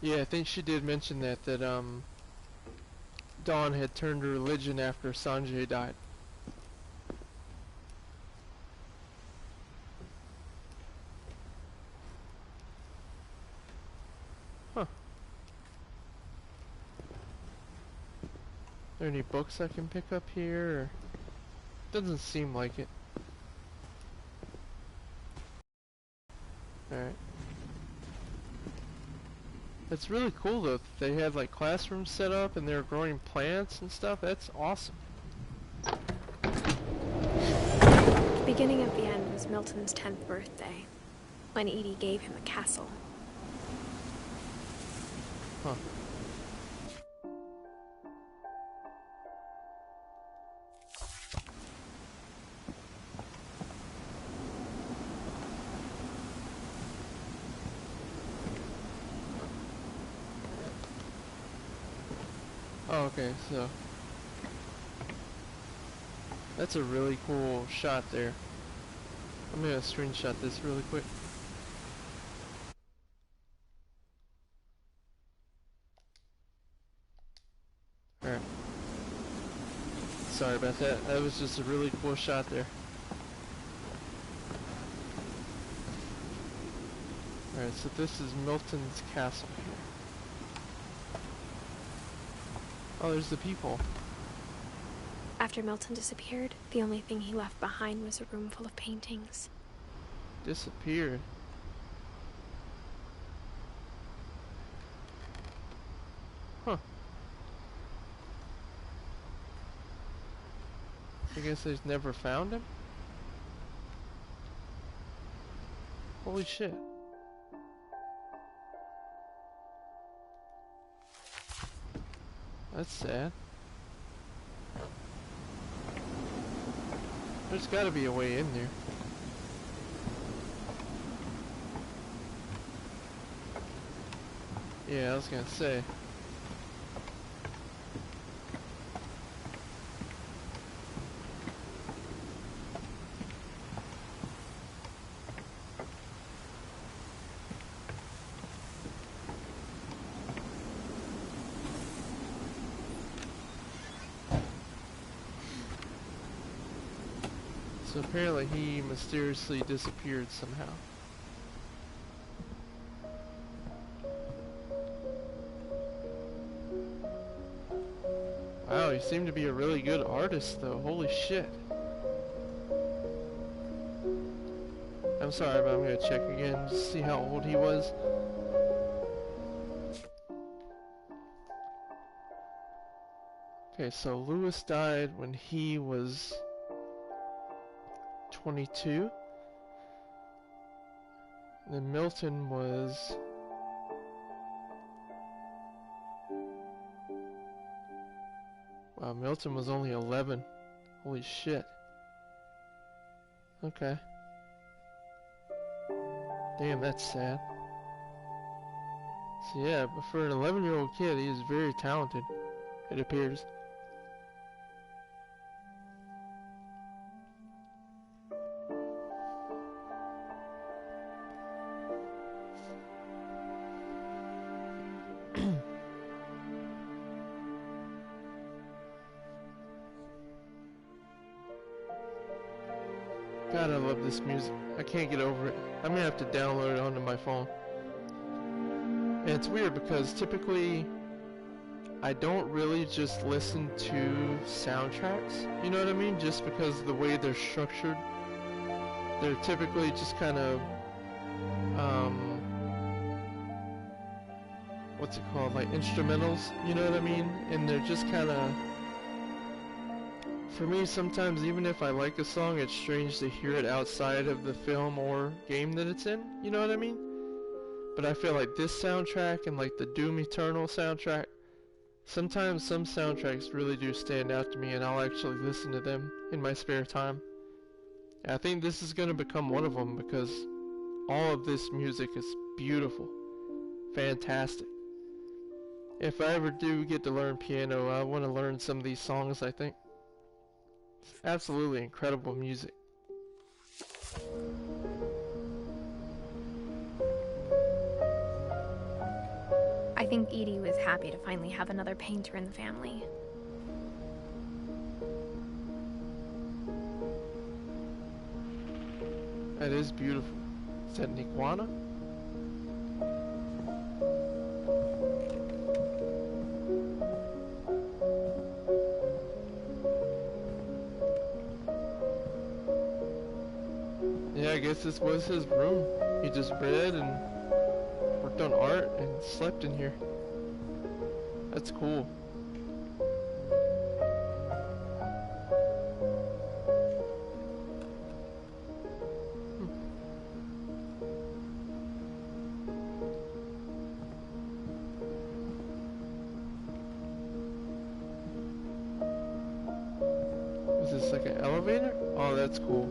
Speaker 1: Yeah, I think she did mention that Dawn had turned to religion after Sanjay died. Huh. Are there any books I can pick up here? Or... Doesn't seem like it. Alright. It's really cool though. They had like classrooms set up and they were growing plants and stuff. That's awesome.
Speaker 2: The beginning of the end was Milton's 10th birthday, when Edie gave him a castle.
Speaker 1: Huh. Oh, okay, so that's a really cool shot there. I'm gonna screenshot this really quick. Sorry about that. That was just a really cool shot there. Alright, so this is Milton's castle here. Oh, there's the people.
Speaker 2: After Milton disappeared, the only thing he left behind was a room full of paintings.
Speaker 1: Disappeared? Huh. I guess they've never found him? Holy shit. That's sad. There's gotta be a way in there. Yeah, I was gonna say. So apparently he mysteriously disappeared somehow. Wow, he seemed to be a really good artist though, holy shit. I'm sorry, but I'm gonna check again to see how old he was. Okay, so Lewis died when he was 22. And then Milton was... Wow, Milton was only 11. Holy shit. Okay. Damn, that's sad. So yeah, but for an 11-year-old kid, he is very talented, it appears. God, I love this music. I can't get over it. I'm gonna have to download it onto my phone. And it's weird because typically I don't really just listen to soundtracks, you know what I mean? Just because of the way they're structured. They're typically just kind of, what's it called? Like instrumentals, you know what I mean? And they're just kind of, for me, sometimes even if I like a song, it's strange to hear it outside of the film or game that it's in, you know what I mean? But I feel like this soundtrack and like the Doom Eternal soundtrack, sometimes some soundtracks really do stand out to me and I'll actually listen to them in my spare time. And I think this is going to become one of them because all of this music is beautiful, fantastic. If I ever do get to learn piano, I want to learn some of these songs, I think. It's absolutely incredible music.
Speaker 2: I think Edie was happy to finally have another painter in the family.
Speaker 1: That is beautiful. Is that an iguana? Yeah, I guess this was his room. He just read and worked on art and slept in here. That's cool. Is this like an elevator? Oh, that's cool.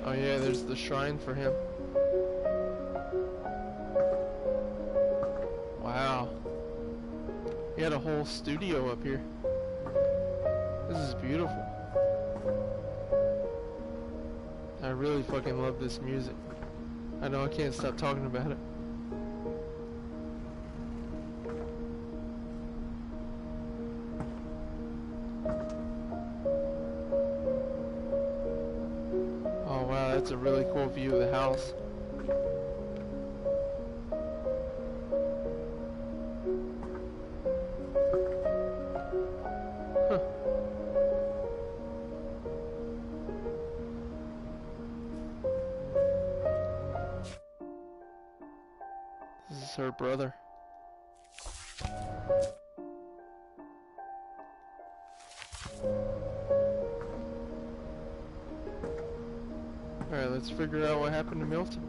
Speaker 1: Oh yeah, there's the shrine for him. Wow. He had a whole studio up here. This is beautiful. I really fucking love this music. I know I can't stop talking about it. that's a really cool view of the house. Huh. This is her brother. Alright, let's figure out what happened to Milton.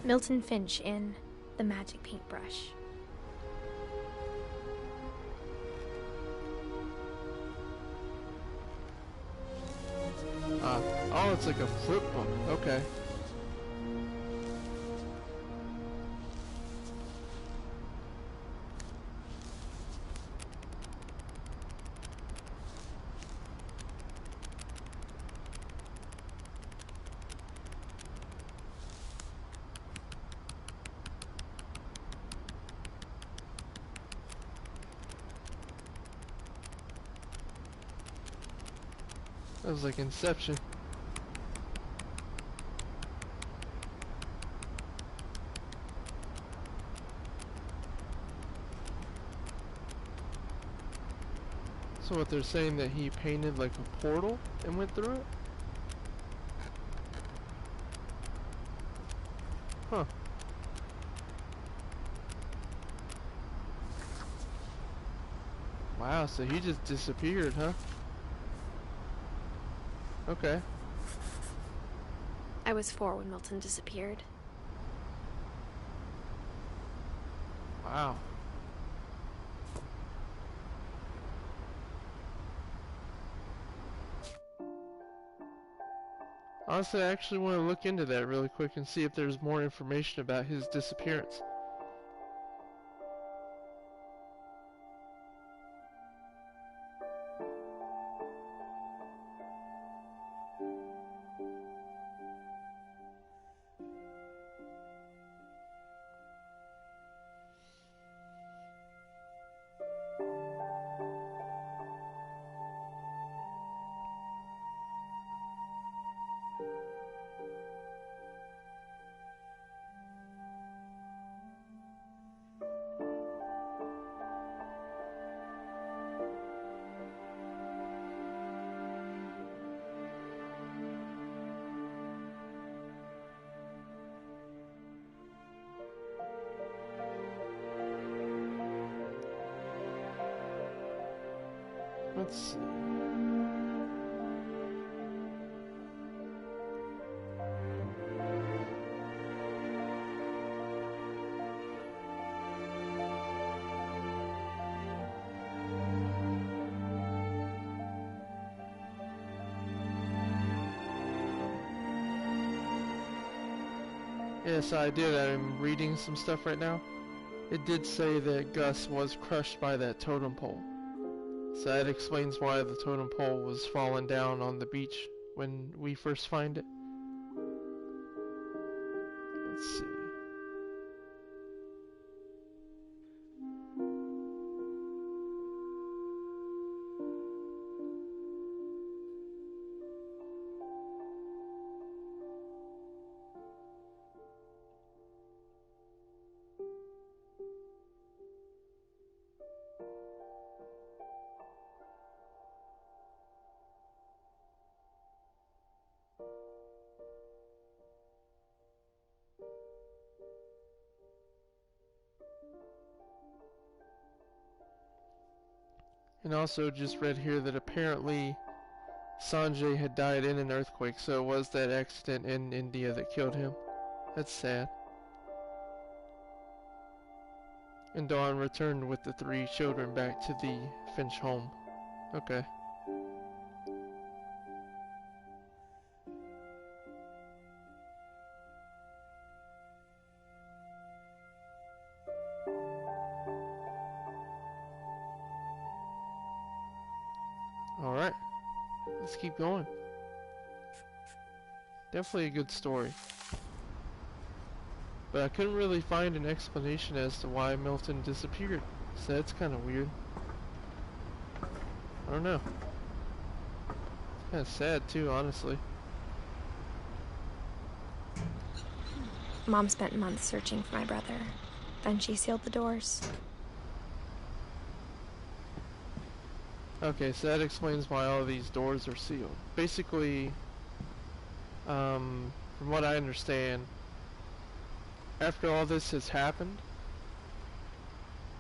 Speaker 2: Milton Finch in The Magic Paintbrush.
Speaker 1: Oh, it's like a flip book. Okay. That was like Inception. So what they're saying, that he painted like a portal and went through it? Huh. Wow, so he just disappeared, huh? Okay.
Speaker 2: I was 4 when Milton disappeared.
Speaker 1: Wow. Honestly, I actually want to look into that really quick and see if there's more information about his disappearance. Let's see. Yes, I did. I'm reading some stuff right now. It did say that Gus was crushed by that totem pole. So that explains why the totem pole was falling down on the beach when we first find it. Let's see. And also just read here that apparently Sanjay had died in an earthquake, so it was that accident in India that killed him. That's sad. And Dawn returned with the 3 children back to the Finch home. Okay. Alright. Let's keep going. Definitely a good story. But I couldn't really find an explanation as to why Milton disappeared. So that's kind of weird. I don't know. Kind of sad too, honestly.
Speaker 2: Mom spent months searching for my brother. Then she sealed the doors.
Speaker 1: Okay, so that explains why all of these doors are sealed. Basically, from what I understand, after all this has happened,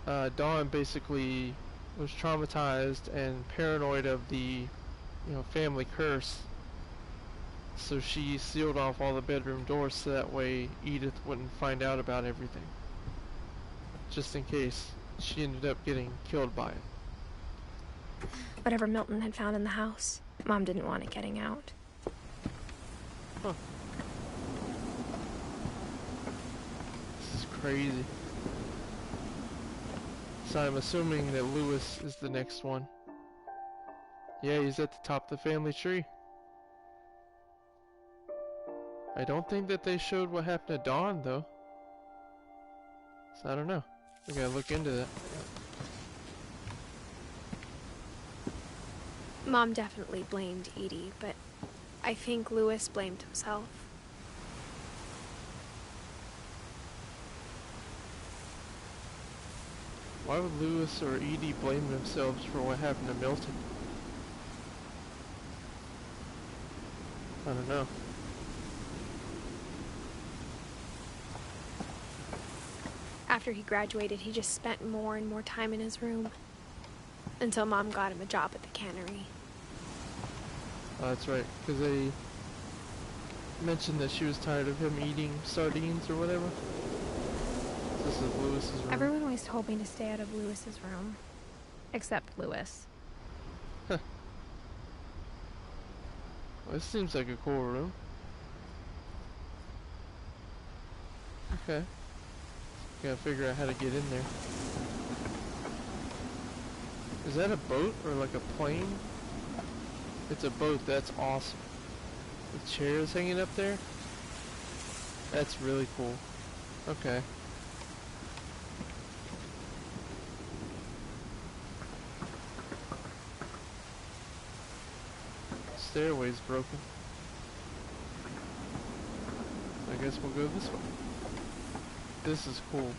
Speaker 1: Dawn basically was traumatized and paranoid of the, family curse. So she sealed off all the bedroom doors so that way Edith wouldn't find out about everything. Just in case she ended up getting killed by it.
Speaker 2: Whatever Milton had found in the house, Mom didn't want it getting out.
Speaker 1: Huh. This is crazy. So I'm assuming that Lewis is the next one. Yeah, he's at the top of the family tree. I don't think that they showed what happened to Dawn, though. So I don't know. We gotta look into that.
Speaker 2: Mom definitely blamed Edie, but I think Lewis blamed himself.
Speaker 1: Why would Lewis or Edie blame themselves for what happened to Milton? I don't know.
Speaker 2: After he graduated, he just spent more and more time in his room. Until Mom got him a job at the cannery.
Speaker 1: Oh, that's right, because they mentioned that she was tired of him eating sardines or whatever. This is Lewis's room.
Speaker 2: Everyone always told me to stay out of Lewis's room. Except Lewis.
Speaker 1: Huh. Well, this seems like a cool room. Okay. Gotta figure out how to get in there. Is that a boat or like a plane? It's a boat, that's awesome. The chairs hanging up there? That's really cool. Okay. Stairway's broken. I guess we'll go this way. This is cool.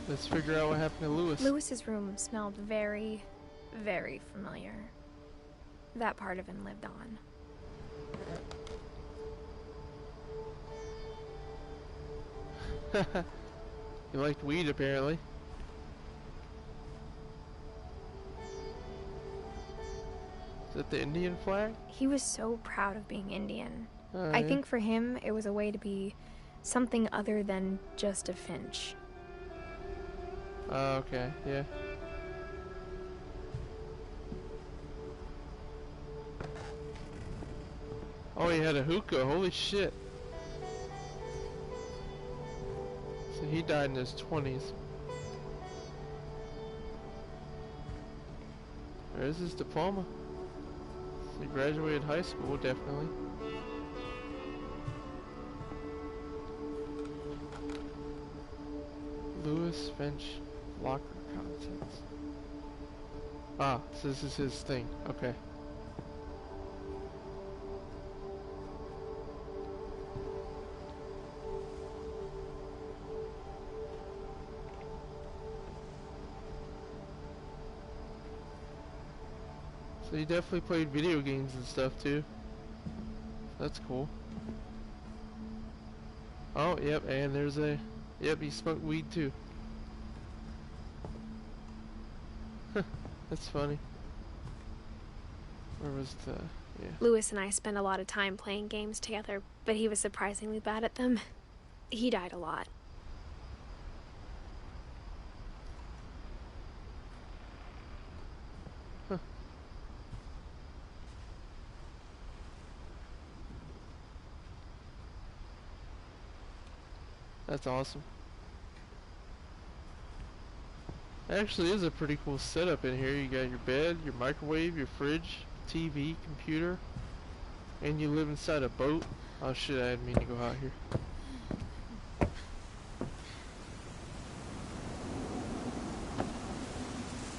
Speaker 1: Let's figure out what happened to Lewis.
Speaker 2: Lewis's room smelled very, very familiar. That part of him lived on.
Speaker 1: You liked weed, apparently. Is that the Indian flag?
Speaker 2: He was so proud of being Indian.
Speaker 1: Oh,
Speaker 2: I
Speaker 1: yeah.
Speaker 2: think for him, it was a way to be something other than just a Finch.
Speaker 1: Oh, okay, yeah. Oh, he had a hookah, holy shit. So he died in his 20s. There's his diploma. So he graduated high school, definitely. Lewis Finch locker contents. Ah, so this is his thing. Okay. So he definitely played video games and stuff too. That's cool. Oh, yep, and there's a... Yep, he smoked weed too. That's funny. Where was the... Yeah.
Speaker 2: Lewis and I spent a lot of time playing games together, but he was surprisingly bad at them. He died a lot.
Speaker 1: Huh. That's awesome. Actually is a pretty cool setup in here. You got your bed, your microwave, your fridge, TV, computer, and you live inside a boat. Oh shit, I didn't mean to go out here.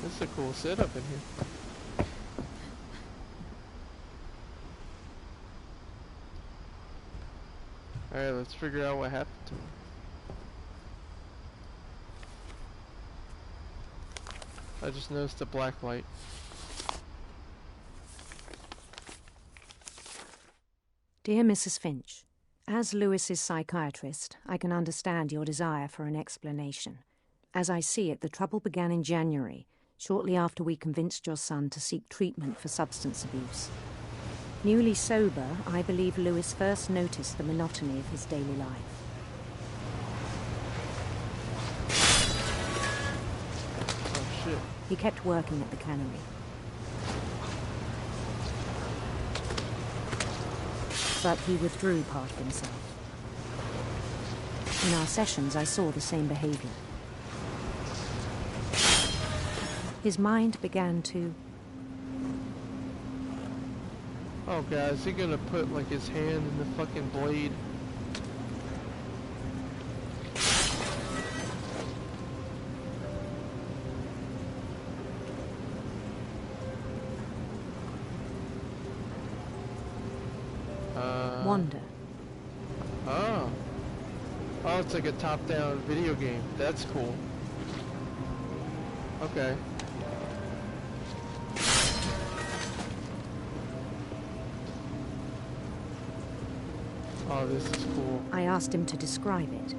Speaker 1: This is a cool setup in here. Alright, let's figure out what happened to him. I just noticed a black light.
Speaker 7: Dear Mrs. Finch, as Lewis's psychiatrist, I can understand your desire for an explanation. As I see it, the trouble began in January, shortly after we convinced your son to seek treatment for substance abuse. Newly sober, I believe Lewis first noticed the monotony of his daily life.
Speaker 1: Oh shit.
Speaker 7: He kept working at the cannery. But he withdrew part of himself. In our sessions, I saw the same behavior. His mind began to...
Speaker 1: Oh god, is he gonna put like his hand in the fucking blade?
Speaker 7: wander.
Speaker 1: Oh. Oh, it's like a top-down video game. That's cool. Okay. Oh, this is cool.
Speaker 7: I asked him to describe it.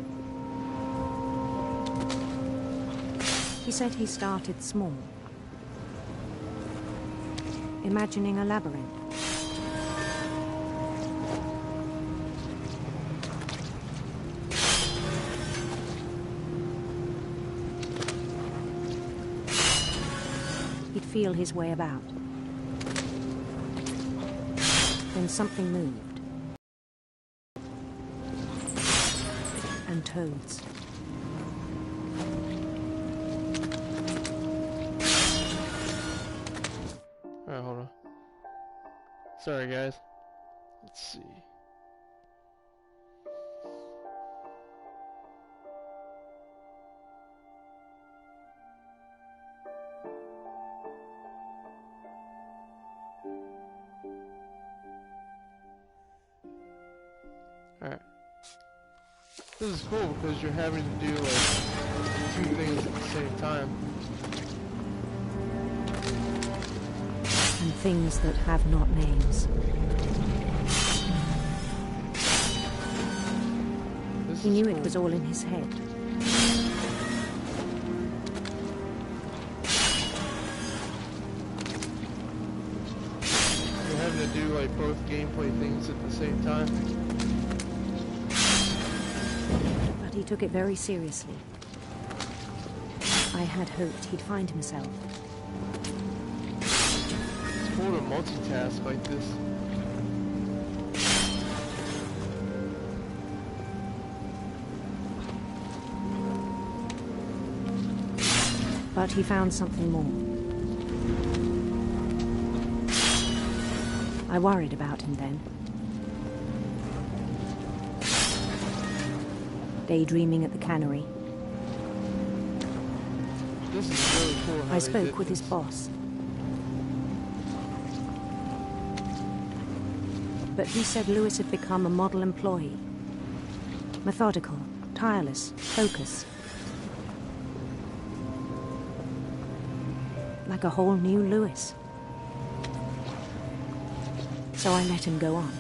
Speaker 7: He said he started small, imagining a labyrinth. He'd feel his way about. Then something moved. And toads.
Speaker 1: Alright, hold on. Sorry, guys. Let's see. Alright. This is cool because you're having to do like two things at the same time.
Speaker 7: And things that have not names. He knew it was all in his head.
Speaker 1: You're having to do like both gameplay things at the same time.
Speaker 7: But he took it very seriously. I had hoped he'd find himself.
Speaker 1: It's cool to multitask like this.
Speaker 7: But he found something more. I worried about him then. Daydreaming at the cannery.
Speaker 1: This is really cool how
Speaker 7: I
Speaker 1: they
Speaker 7: spoke
Speaker 1: did
Speaker 7: with his
Speaker 1: this.
Speaker 7: boss. But he said Lewis had become a model employee. Methodical, tireless, focused. Like a whole new Lewis. So I let him go on.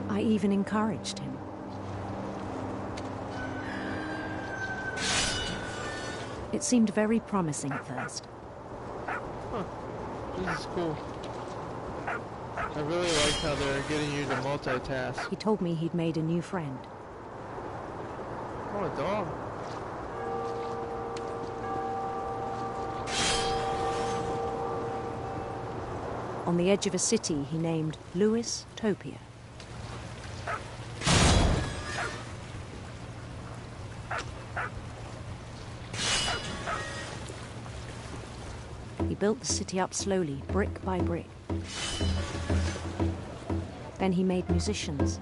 Speaker 7: I even encouraged him. It seemed very promising at first.
Speaker 1: Huh. This is cool. I really like how they're getting you to multitask.
Speaker 7: He told me he'd made a new friend.
Speaker 1: Oh, a dog.
Speaker 7: on the edge of a city he named Louis Topia. He built the city up slowly, brick by brick. Then he made musicians.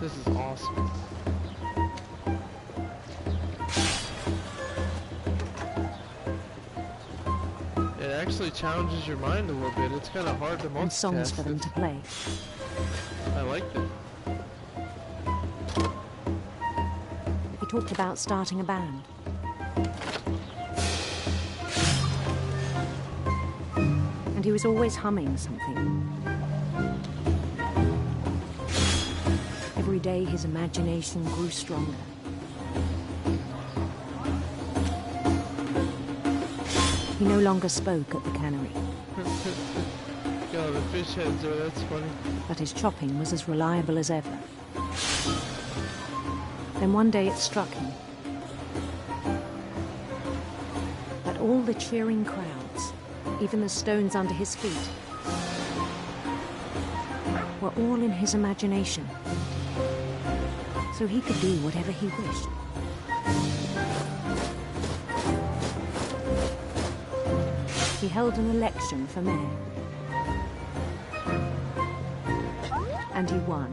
Speaker 1: This is awesome. It actually challenges your mind a little bit. It's kind of hard to multitask.
Speaker 7: And songs for them to play.
Speaker 1: I liked it.
Speaker 7: He talked about starting a band. And he was always humming something. Every day his imagination grew stronger. He no longer spoke at the cannery.
Speaker 1: God, the fish heads are, that's funny.
Speaker 7: But his chopping was as reliable as ever. Then one day it struck him that all the cheering crowds, even the stones under his feet, were all in his imagination. So he could do whatever he wished. He held an election for mayor. And he won.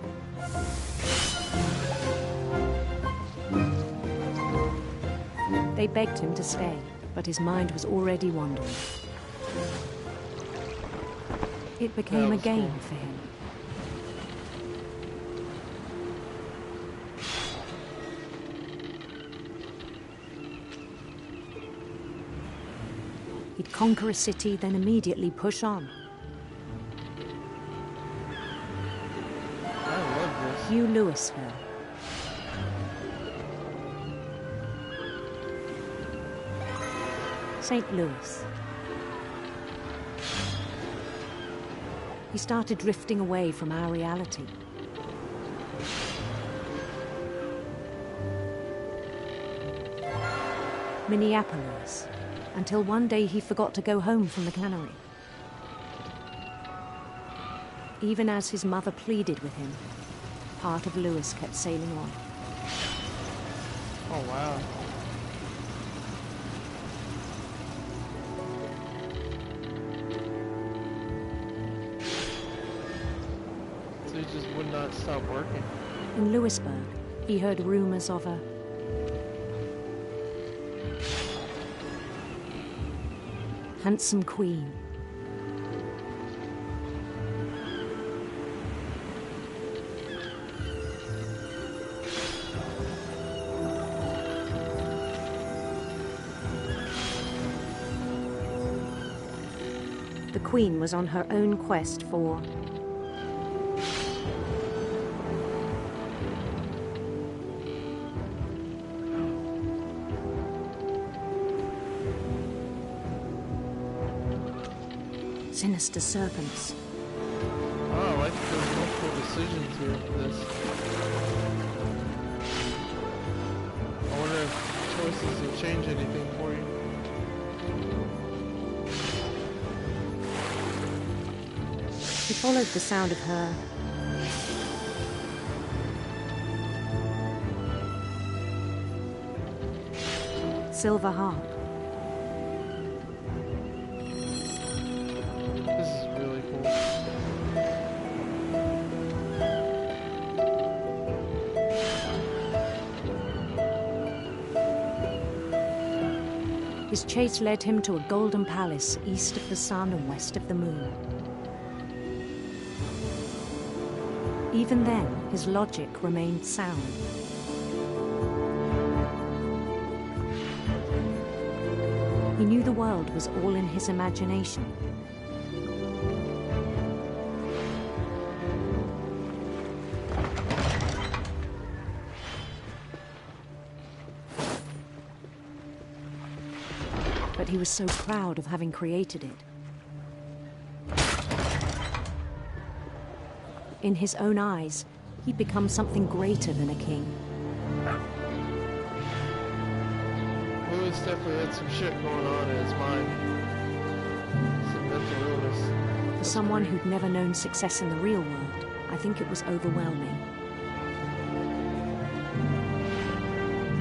Speaker 7: They begged him to stay, but his mind was already wandering. It became a game for him. He'd conquer a city, then immediately push on.
Speaker 1: I love this.
Speaker 7: Hugh Louisville. St. Louis. He started drifting away from our reality. Minneapolis, until one day he forgot to go home from the cannery. Even as his mother pleaded with him, part of Louis kept sailing on.
Speaker 1: Oh, wow. So he just would not stop working.
Speaker 7: In Louisburg, he heard rumors of a handsome queen. The queen was on her own quest for sinister serpents.
Speaker 1: Oh, I like that there's multiple decisions here for this. I wonder if choices will change anything for you.
Speaker 7: He followed the sound of her silver harp.
Speaker 1: This is really cool.
Speaker 7: His chase led him to a golden palace east of the sun and west of the moon. Even then, his logic remained sound. He knew the world was all in his imagination. But he was so proud of having created it. In his own eyes, he'd become something greater than a king.
Speaker 1: Louis definitely had some shit going on in his mind. Some mental illness.
Speaker 7: For someone who'd never known success in the real world, I think it was overwhelming.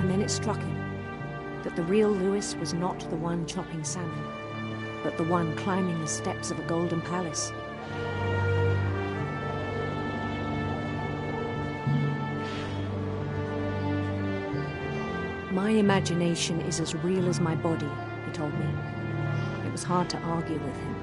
Speaker 7: And then it struck him that the real Lewis was not the one chopping salmon, but the one climbing the steps of a golden palace. My imagination is as real as my body, he told me. It was hard to argue with him.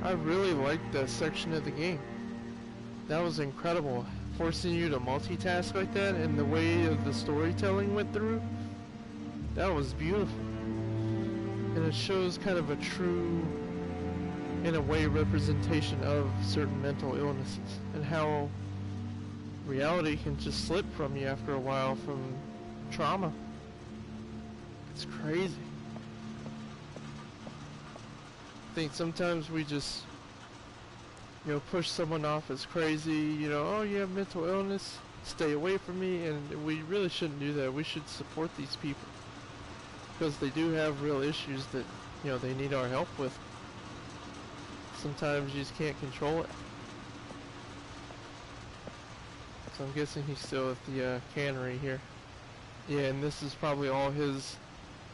Speaker 1: I really liked that section of the game. That was incredible. Forcing you to multitask like that and the way of the storytelling went through. That was beautiful. And it shows kind of a true, in a way, representation of certain mental illnesses and how reality can just slip from you after a while from trauma. It's crazy. I think sometimes we just, push someone off as crazy, oh, you have mental illness, stay away from me, and we really shouldn't do that. We should support these people because they do have real issues that, they need our help with. Sometimes you just can't control it. So I'm guessing he's still at the cannery here. Yeah, and this is probably all his,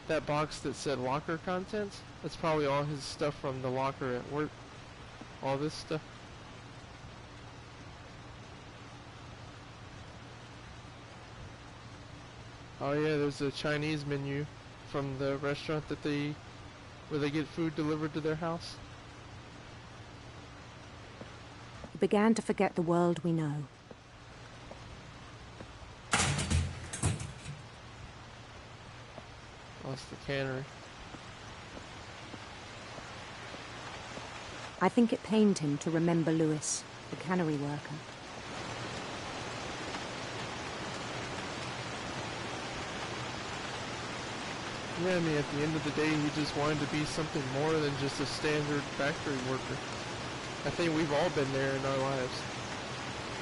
Speaker 1: that box that said locker contents, that's probably all his stuff from the locker at work. All this stuff. Oh yeah, there's a Chinese menu from the restaurant that where they get food delivered to their house.
Speaker 7: He began to forget the world we know.
Speaker 1: That's the cannery.
Speaker 7: I think it pained him to remember Lewis, the cannery worker.
Speaker 1: Yeah, I mean, at the end of the day, he just wanted to be something more than just a standard factory worker. I think we've all been there in our lives.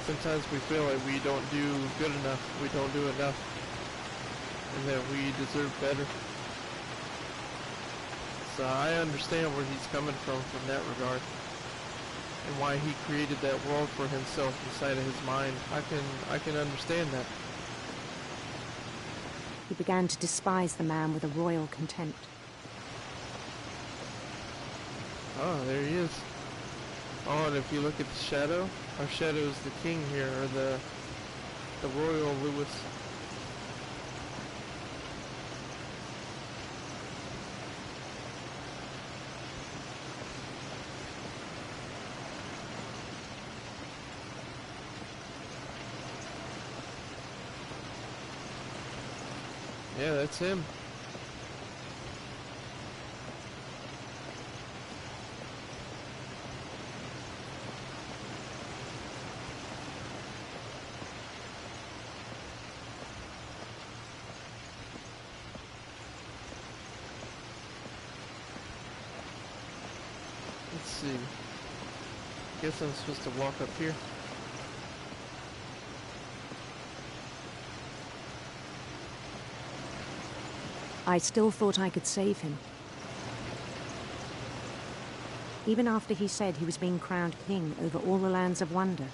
Speaker 1: Sometimes we feel like we don't do good enough, we don't do enough, and that we deserve better. So I understand where he's coming from that regard, and why he created that world for himself inside of his mind. I can understand that.
Speaker 7: He began to despise the man with a royal contempt.
Speaker 1: Oh, there he is. Oh, and if you look at the shadow, our shadow is the king here, or the royal Lewis. Yeah, that's him. Let's see. Guess I'm supposed to walk up here.
Speaker 7: I still thought I could save him. Even after he said he was being crowned king over all the lands of wonder.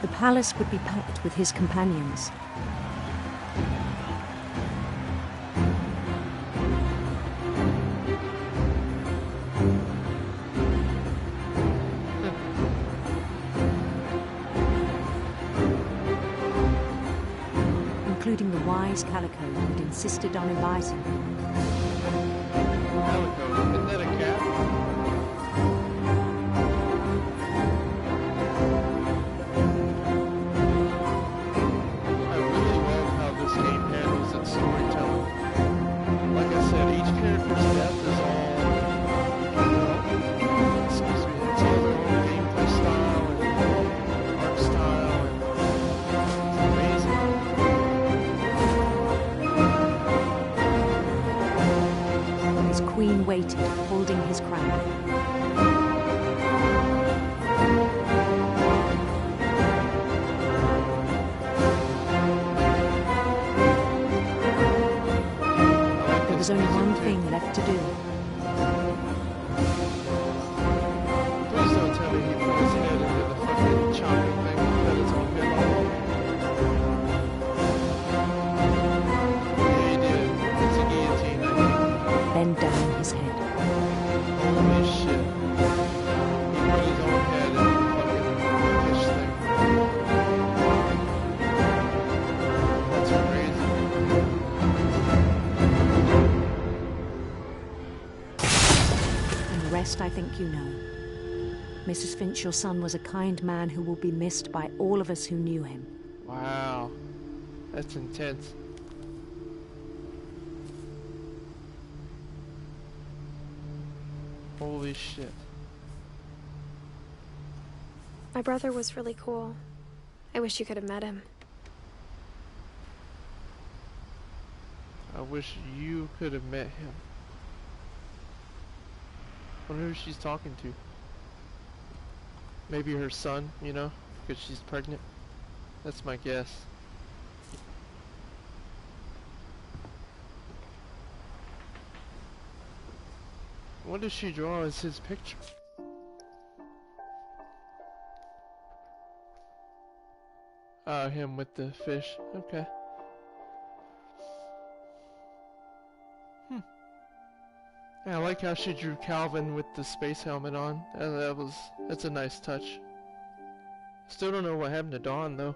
Speaker 7: The palace would be packed with his companions. Including the wise Calico who'd insisted on inviting him.
Speaker 1: Calico, isn't that a cat? I really love how this game handles its storytelling. Like I said, each character's death is all, it's all their own gameplay style and art style, and it's amazing.
Speaker 7: His queen waited, holding his crown. bend down his head.
Speaker 1: Holy shit. He put his own head in the fucking fish thing. That's crazy.
Speaker 7: And the rest I think you know. Mrs. Finch, your son was a kind man who will be missed by all of us who knew him.
Speaker 1: Wow. That's intense. Holy shit.
Speaker 2: My brother was really cool. I wish you could have met him.
Speaker 1: I wish you could have met him. Wonder who she's talking to. Maybe her son, you know, because she's pregnant. That's my guess. What does she draw as his picture? Oh, him with the fish. Okay. Yeah, I like how she drew Calvin with the space helmet on. That's a nice touch. Still don't know what happened to Dawn though.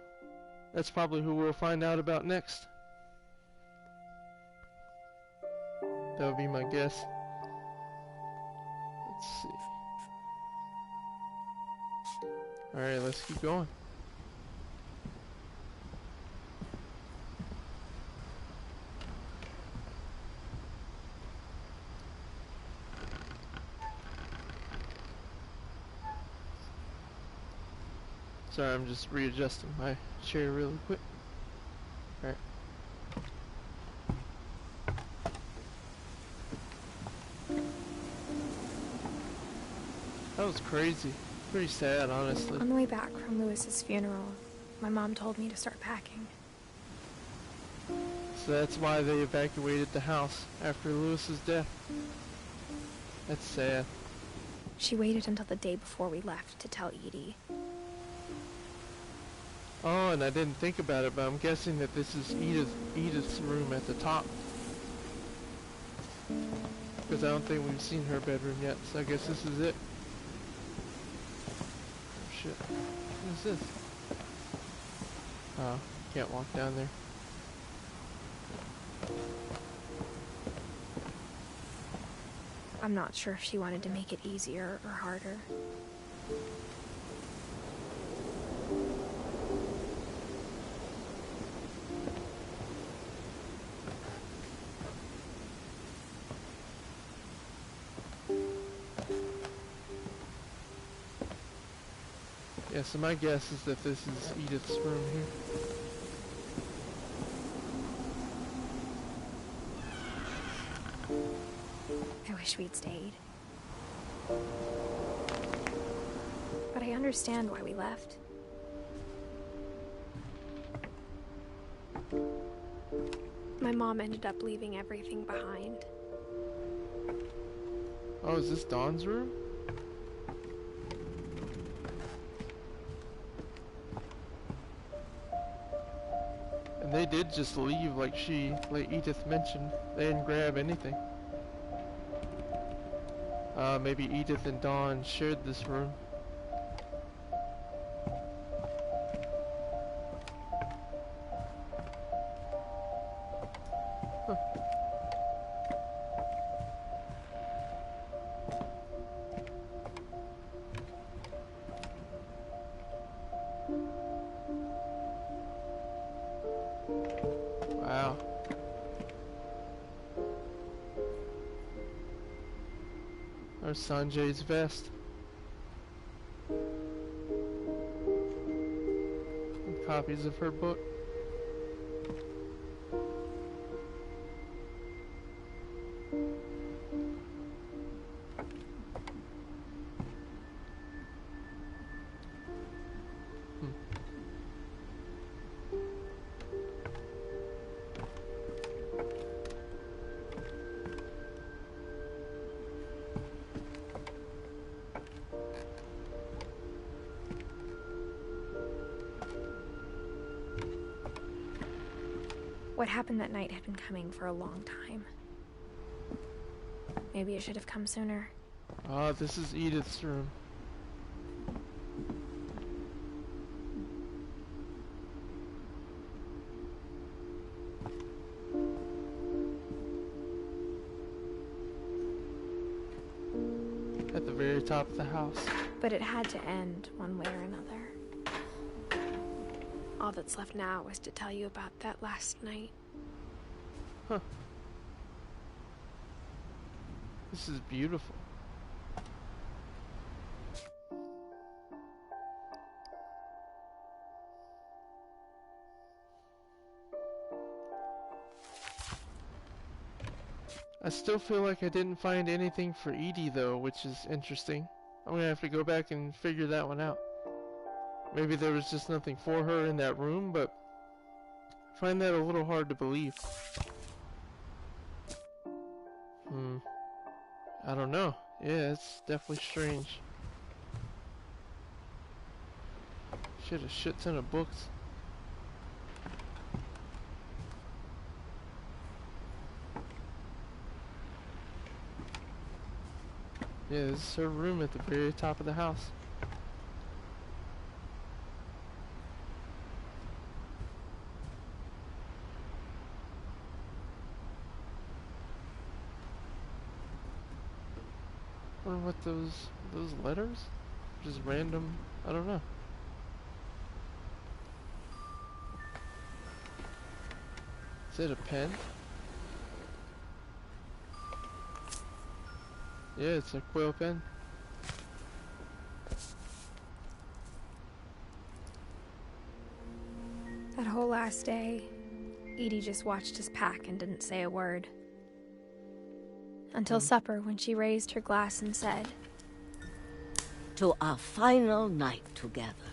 Speaker 1: That's probably who we'll find out about next. That would be my guess. Let's see. Alright, let's keep going. Sorry, I'm just readjusting my chair really quick. Alright. That was crazy. Pretty sad, honestly.
Speaker 2: On the way back from Lewis's funeral, my mom told me to start packing.
Speaker 1: So that's why they evacuated the house after Lewis's death. That's sad.
Speaker 2: She waited until the day before we left to tell Edie.
Speaker 1: Oh, and I didn't think about it, but I'm guessing that this is Edith's room at the top. Because I don't think we've seen her bedroom yet, so I guess this is it. Oh shit. What is this? Oh, can't walk down there.
Speaker 2: I'm not sure if she wanted to make it easier or harder.
Speaker 1: Yeah, so my guess is that this is Edith's room here.
Speaker 2: I wish we'd stayed. But I understand why we left. My mom ended up leaving everything behind.
Speaker 1: Oh, is this Dawn's room? And they did just leave like Edith mentioned. They didn't grab anything. Maybe Edith and Dawn shared this room. Huh. Wow. There's Sanjay's vest. And copies of her book.
Speaker 2: What happened that night had been coming for a long time. Maybe it should have come sooner.
Speaker 1: Ah, this is Edith's room. At the very top of the house.
Speaker 2: But it had to end one way or another. All that's left now is to tell you about that last night.
Speaker 1: Huh. This is beautiful. I still feel like I didn't find anything for Edie though, which is interesting. I'm gonna have to go back and figure that one out. Maybe there was just nothing for her in that room, but I find that a little hard to believe. I don't know. Yeah, it's definitely strange. Shit, a shit ton of books. Yeah, this is her room at the very top of the house. I wonder what those letters? Just random, I don't know. Is it a pen? Yeah, it's a quill pen.
Speaker 2: That whole last day, Edie just watched us pack and didn't say a word. Until supper, when she raised her glass and said,
Speaker 8: "To our final night together,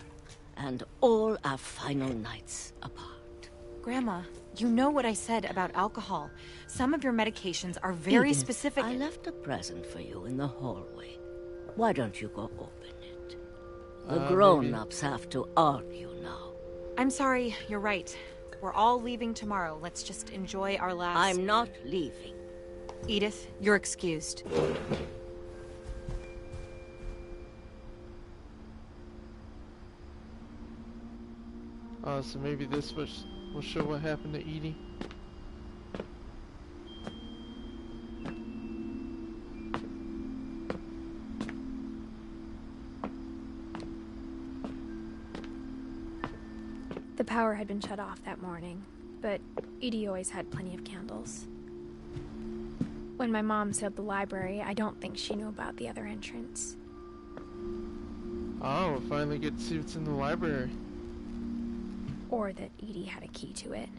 Speaker 8: and all our final nights apart."
Speaker 9: Grandma, you know what I said about alcohol. Some of your medications are very
Speaker 8: Edith,
Speaker 9: specific.
Speaker 8: I left a present for you in the hallway. Why don't you go open it? The grown-ups have to argue now.
Speaker 9: I'm sorry, you're right. We're all leaving tomorrow. Let's just enjoy our last...
Speaker 8: I'm not leaving.
Speaker 9: Edith, you're excused.
Speaker 1: So maybe this will show what happened to Edie.
Speaker 2: the power had been shut off that morning, but Edie always had plenty of candles. When my mom sealed the library, I don't think she knew about the other entrance.
Speaker 1: Oh, we'll finally get to see what's in the library.
Speaker 2: Or that Edie had a key to it.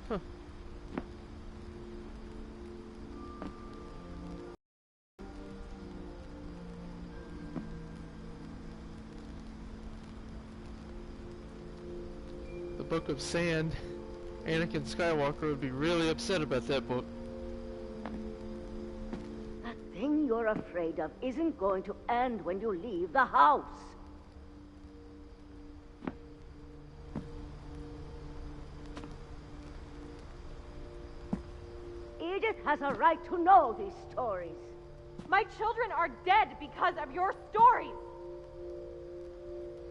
Speaker 1: Huh. The Book of Sand. Anakin Skywalker would be really upset about that book.
Speaker 8: That thing you're afraid of isn't going to end when you leave the house. Edith has a right to know these stories.
Speaker 5: My children are dead because of your stories!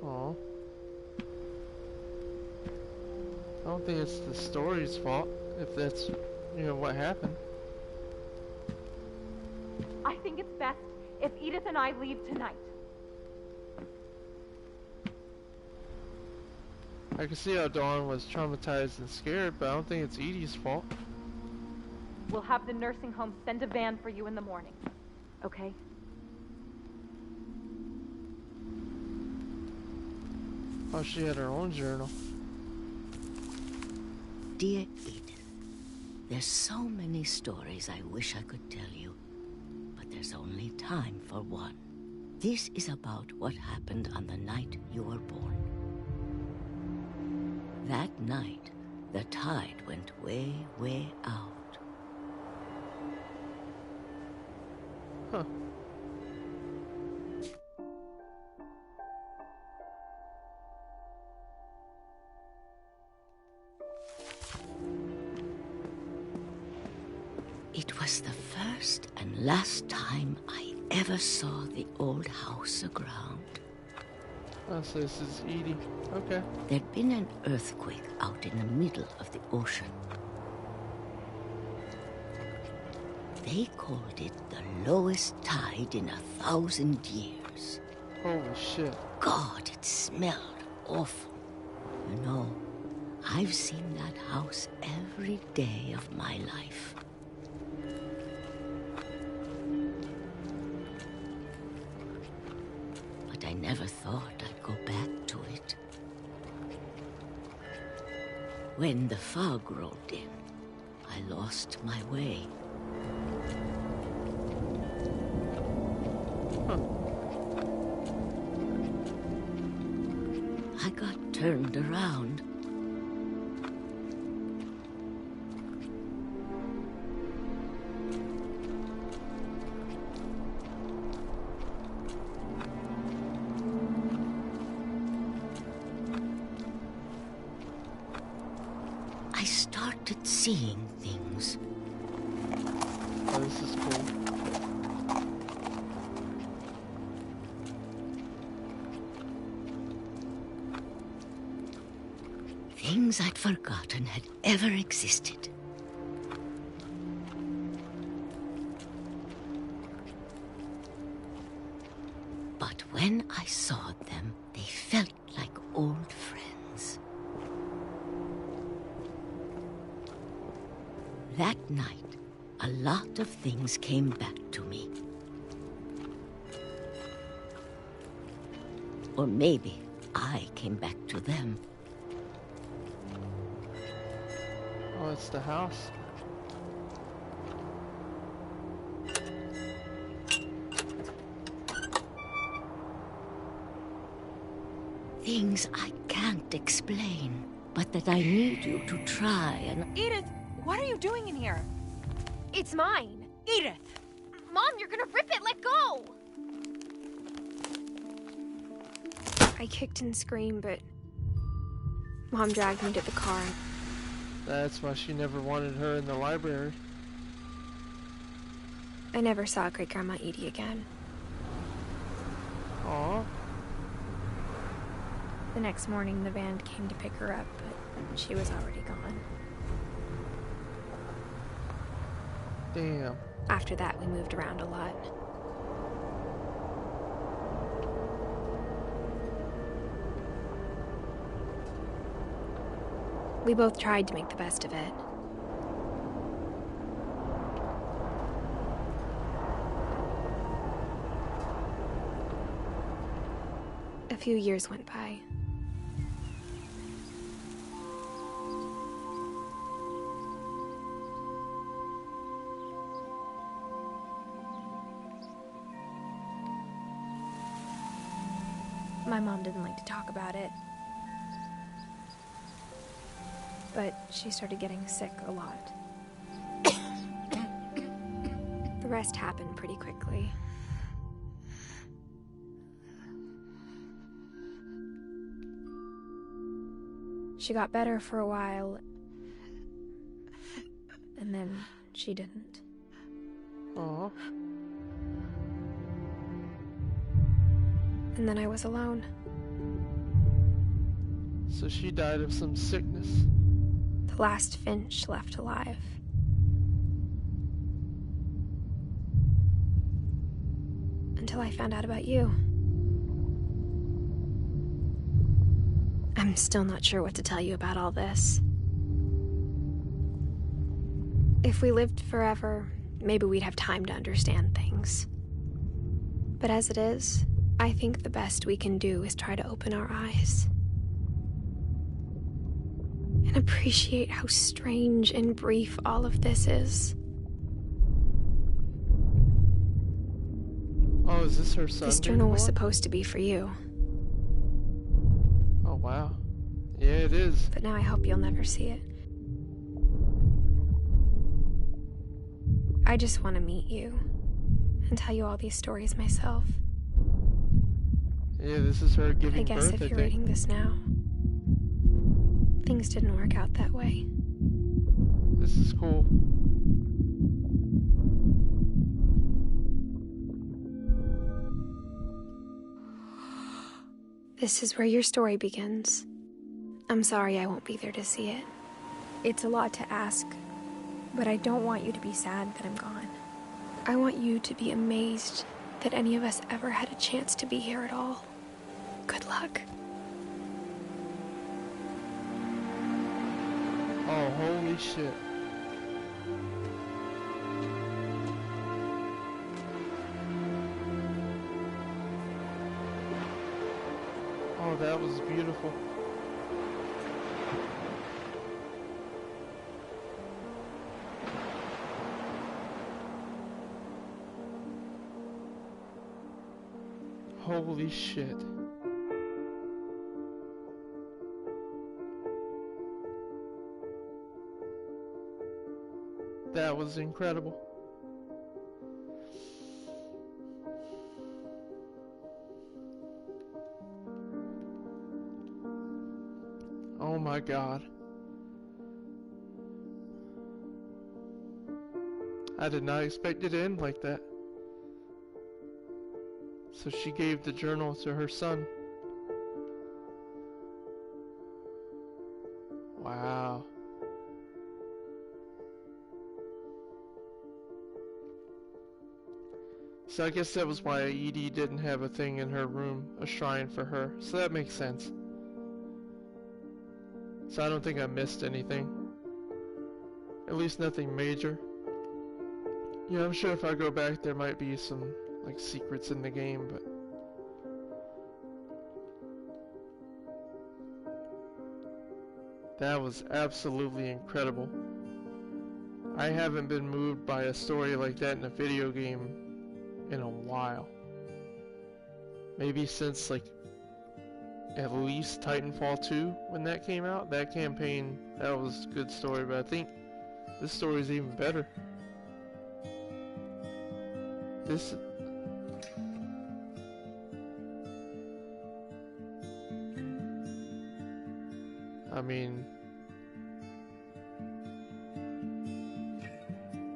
Speaker 1: Aw. I don't think it's the story's fault, if that's, you know, what happened.
Speaker 5: I think it's best if Edith and I leave tonight.
Speaker 1: I can see how Dawn was traumatized and scared, but I don't think it's Edie's fault.
Speaker 5: We'll have the nursing home send a van for you in the morning. Okay?
Speaker 1: Oh, she had her own journal.
Speaker 8: Dear Edith, there's so many stories I wish I could tell you, but there's only time for one. This is about what happened on the night you were born. That night, the tide went way, way out.
Speaker 1: Huh.
Speaker 8: It was the first and last time I ever saw the old house aground.
Speaker 1: Oh, so this is Edie. Okay.
Speaker 8: There'd been an earthquake out in the middle of the ocean. They called it the lowest tide in 1,000 years.
Speaker 1: Holy shit.
Speaker 8: God, it smelled awful. You know, I've seen that house every day of my life. But I never thought I'd go back to it. When the fog rolled in, I lost my way. I got turned around. I started seeing things.
Speaker 1: Oh, this is cool.
Speaker 8: Things I'd forgotten had ever existed. But when I saw them, they felt like old friends. That night, a lot of things came back to me. Or maybe I came back to them.
Speaker 1: Oh, it's the house.
Speaker 8: Things I can't explain, but that I need you to try and...
Speaker 9: Edith, what are you doing in here?
Speaker 2: It's mine.
Speaker 9: Edith!
Speaker 2: Mom, you're gonna rip it! Let go! I kicked and screamed, but Mom dragged me to the car.
Speaker 1: That's why she never wanted her in the library.
Speaker 2: I never saw Great-Grandma Edie again.
Speaker 1: Aw.
Speaker 2: The next morning, the van came to pick her up, but she was already gone.
Speaker 1: Damn.
Speaker 2: After that, we moved around a lot. We both tried to make the best of it. A few years went by. My mom didn't like to talk about it. But she started getting sick a lot. The rest happened pretty quickly. She got better for a while, and then she didn't.
Speaker 1: Aw.
Speaker 2: And then I was alone.
Speaker 1: So she died of some sickness.
Speaker 2: The last Finch left alive. Until I found out about you. I'm still not sure what to tell you about all this. If we lived forever, maybe we'd have time to understand things. But as it is, I think the best we can do is try to open our eyes. And appreciate how strange and brief all of this is.
Speaker 1: Oh, is this her son?
Speaker 2: This journal was supposed to be for you.
Speaker 1: Oh, wow. Yeah, it is.
Speaker 2: But now I hope you'll never see it. I just want to meet you and tell you all these stories myself.
Speaker 1: Yeah, this is her giving
Speaker 2: I guess
Speaker 1: birth,
Speaker 2: if you're reading this now, things didn't work out that way.
Speaker 1: This is cool.
Speaker 2: This is where your story begins. I'm sorry I won't be there to see it. It's a lot to ask, but I don't want you to be sad that I'm gone. I want you to be amazed that any of us ever had a chance to be here at all. Good luck.
Speaker 1: Oh, holy shit. Oh, that was beautiful. Holy shit. That was incredible. Oh my god. I did not expect it to end like that. So she gave the journal to her son. Wow. So I guess that was why Edie didn't have a thing in her room, a shrine for her. So that makes sense. So I don't think I missed anything. At least nothing major. Yeah, I'm sure if I go back there might be some like secrets in the game, but that was absolutely incredible. I haven't been moved by a story like that in a video game in a while. Maybe since like at least Titanfall 2 when that came out. That campaign, that was a good story, but I think this story is even better. This I mean,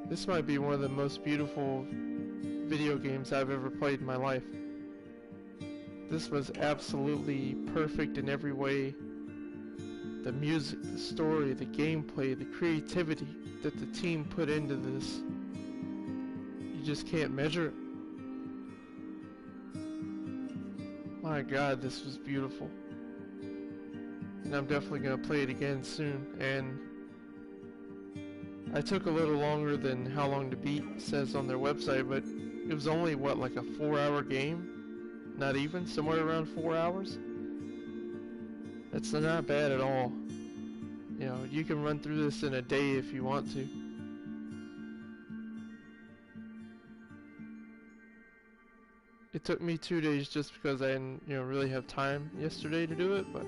Speaker 1: this might be one of the most beautiful video games I've ever played in my life. This was absolutely perfect in every way. The music, the story, the gameplay, the creativity that the team put into this. You just can't measure it. My god, this was beautiful. And I'm definitely going to play it again soon. And I took a little longer than how long to beat says on their website, but it was only, what, like a 4-hour game? Not even? Somewhere around 4 hours? That's not bad at all. You know, you can run through this in a day if you want to. It took me 2 days just because I didn't, really have time yesterday to do it, but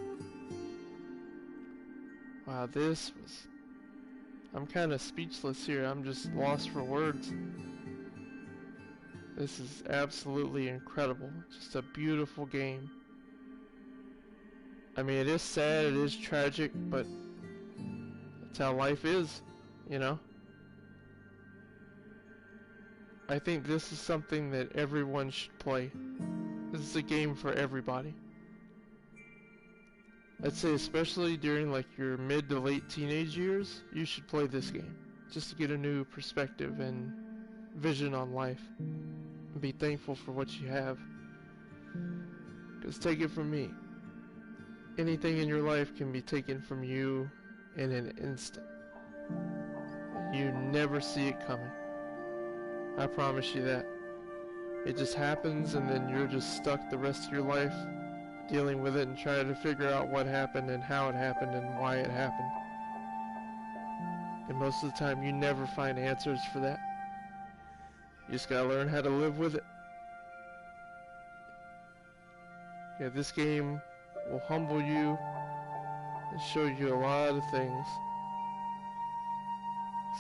Speaker 1: wow, this was... I'm kind of speechless here. I'm just lost for words. This is absolutely incredible. Just a beautiful game. I mean, it is sad, it is tragic, but that's how life is, you know? I think this is something that everyone should play. This is a game for everybody. I'd say especially during like your mid to late teenage years, you should play this game. Just to get a new perspective and vision on life. And be thankful for what you have. Because take it from me. Anything in your life can be taken from you in an instant. You never see it coming. I promise you that. It just happens and then you're just stuck the rest of your life dealing with it and trying to figure out what happened and how it happened and why it happened. And most of the time you never find answers for that. You just gotta learn how to live with it. Yeah, this game will humble you and show you a lot of things.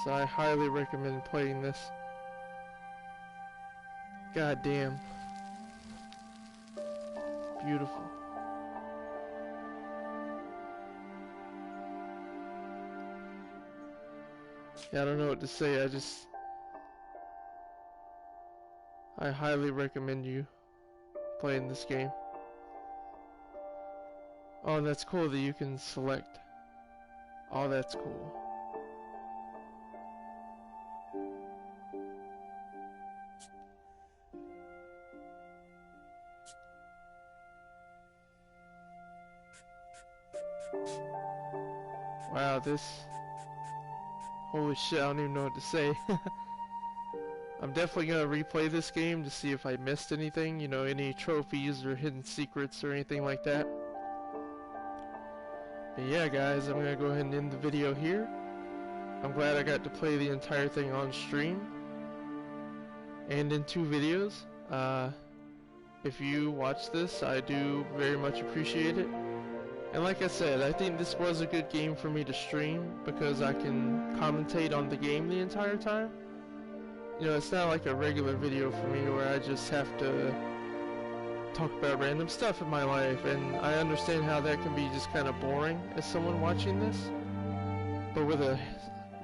Speaker 1: So I highly recommend playing this. God damn. Beautiful. Yeah, I don't know what to say. I highly recommend you playing this game. Oh, that's cool that you can select. Oh, that's cool. Wow, this... Holy shit, I don't even know what to say. I'm definitely gonna replay this game to see if I missed anything, you know, any trophies or hidden secrets or anything like that. But yeah, guys, I'm gonna go ahead and end the video here. I'm glad I got to play the entire thing on stream and in 2 videos. If you watch this, I do very much appreciate it. And like I said, I think this was a good game for me to stream because I can commentate on the game the entire time. You know, it's not like a regular video for me where I just have to talk about random stuff in my life, and I understand how that can be just kind of boring as someone watching this. But with a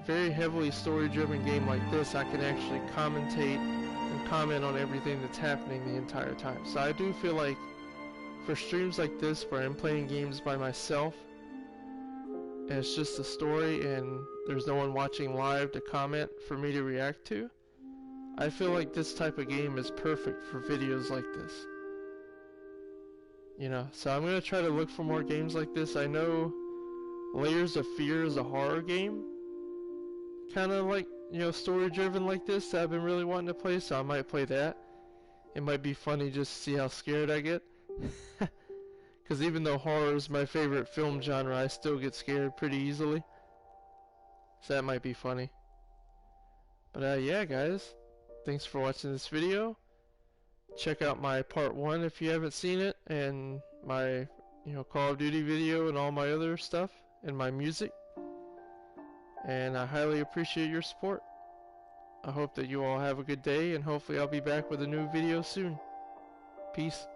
Speaker 1: very heavily story-driven game like this, I can actually commentate and comment on everything that's happening the entire time. So I do feel like for streams like this where I'm playing games by myself and it's just a story and there's no one watching live to comment for me to react to, I feel like this type of game is perfect for videos like this. You know, so I'm gonna try to look for more games like this. I know Layers of Fear is a horror game, kind of like, you know, story driven like this that I've been really wanting to play, so I might play that. It might be funny just to see how scared I get. Because even though horror is my favorite film genre, I still get scared pretty easily. So that might be funny. But yeah, guys, thanks for watching this video. Check out my part 1 if you haven't seen it, and my, you know, Call of Duty video and all my other stuff, and my music. And I highly appreciate your support. I hope that you all have a good day, and hopefully I'll be back with a new video soon. Peace.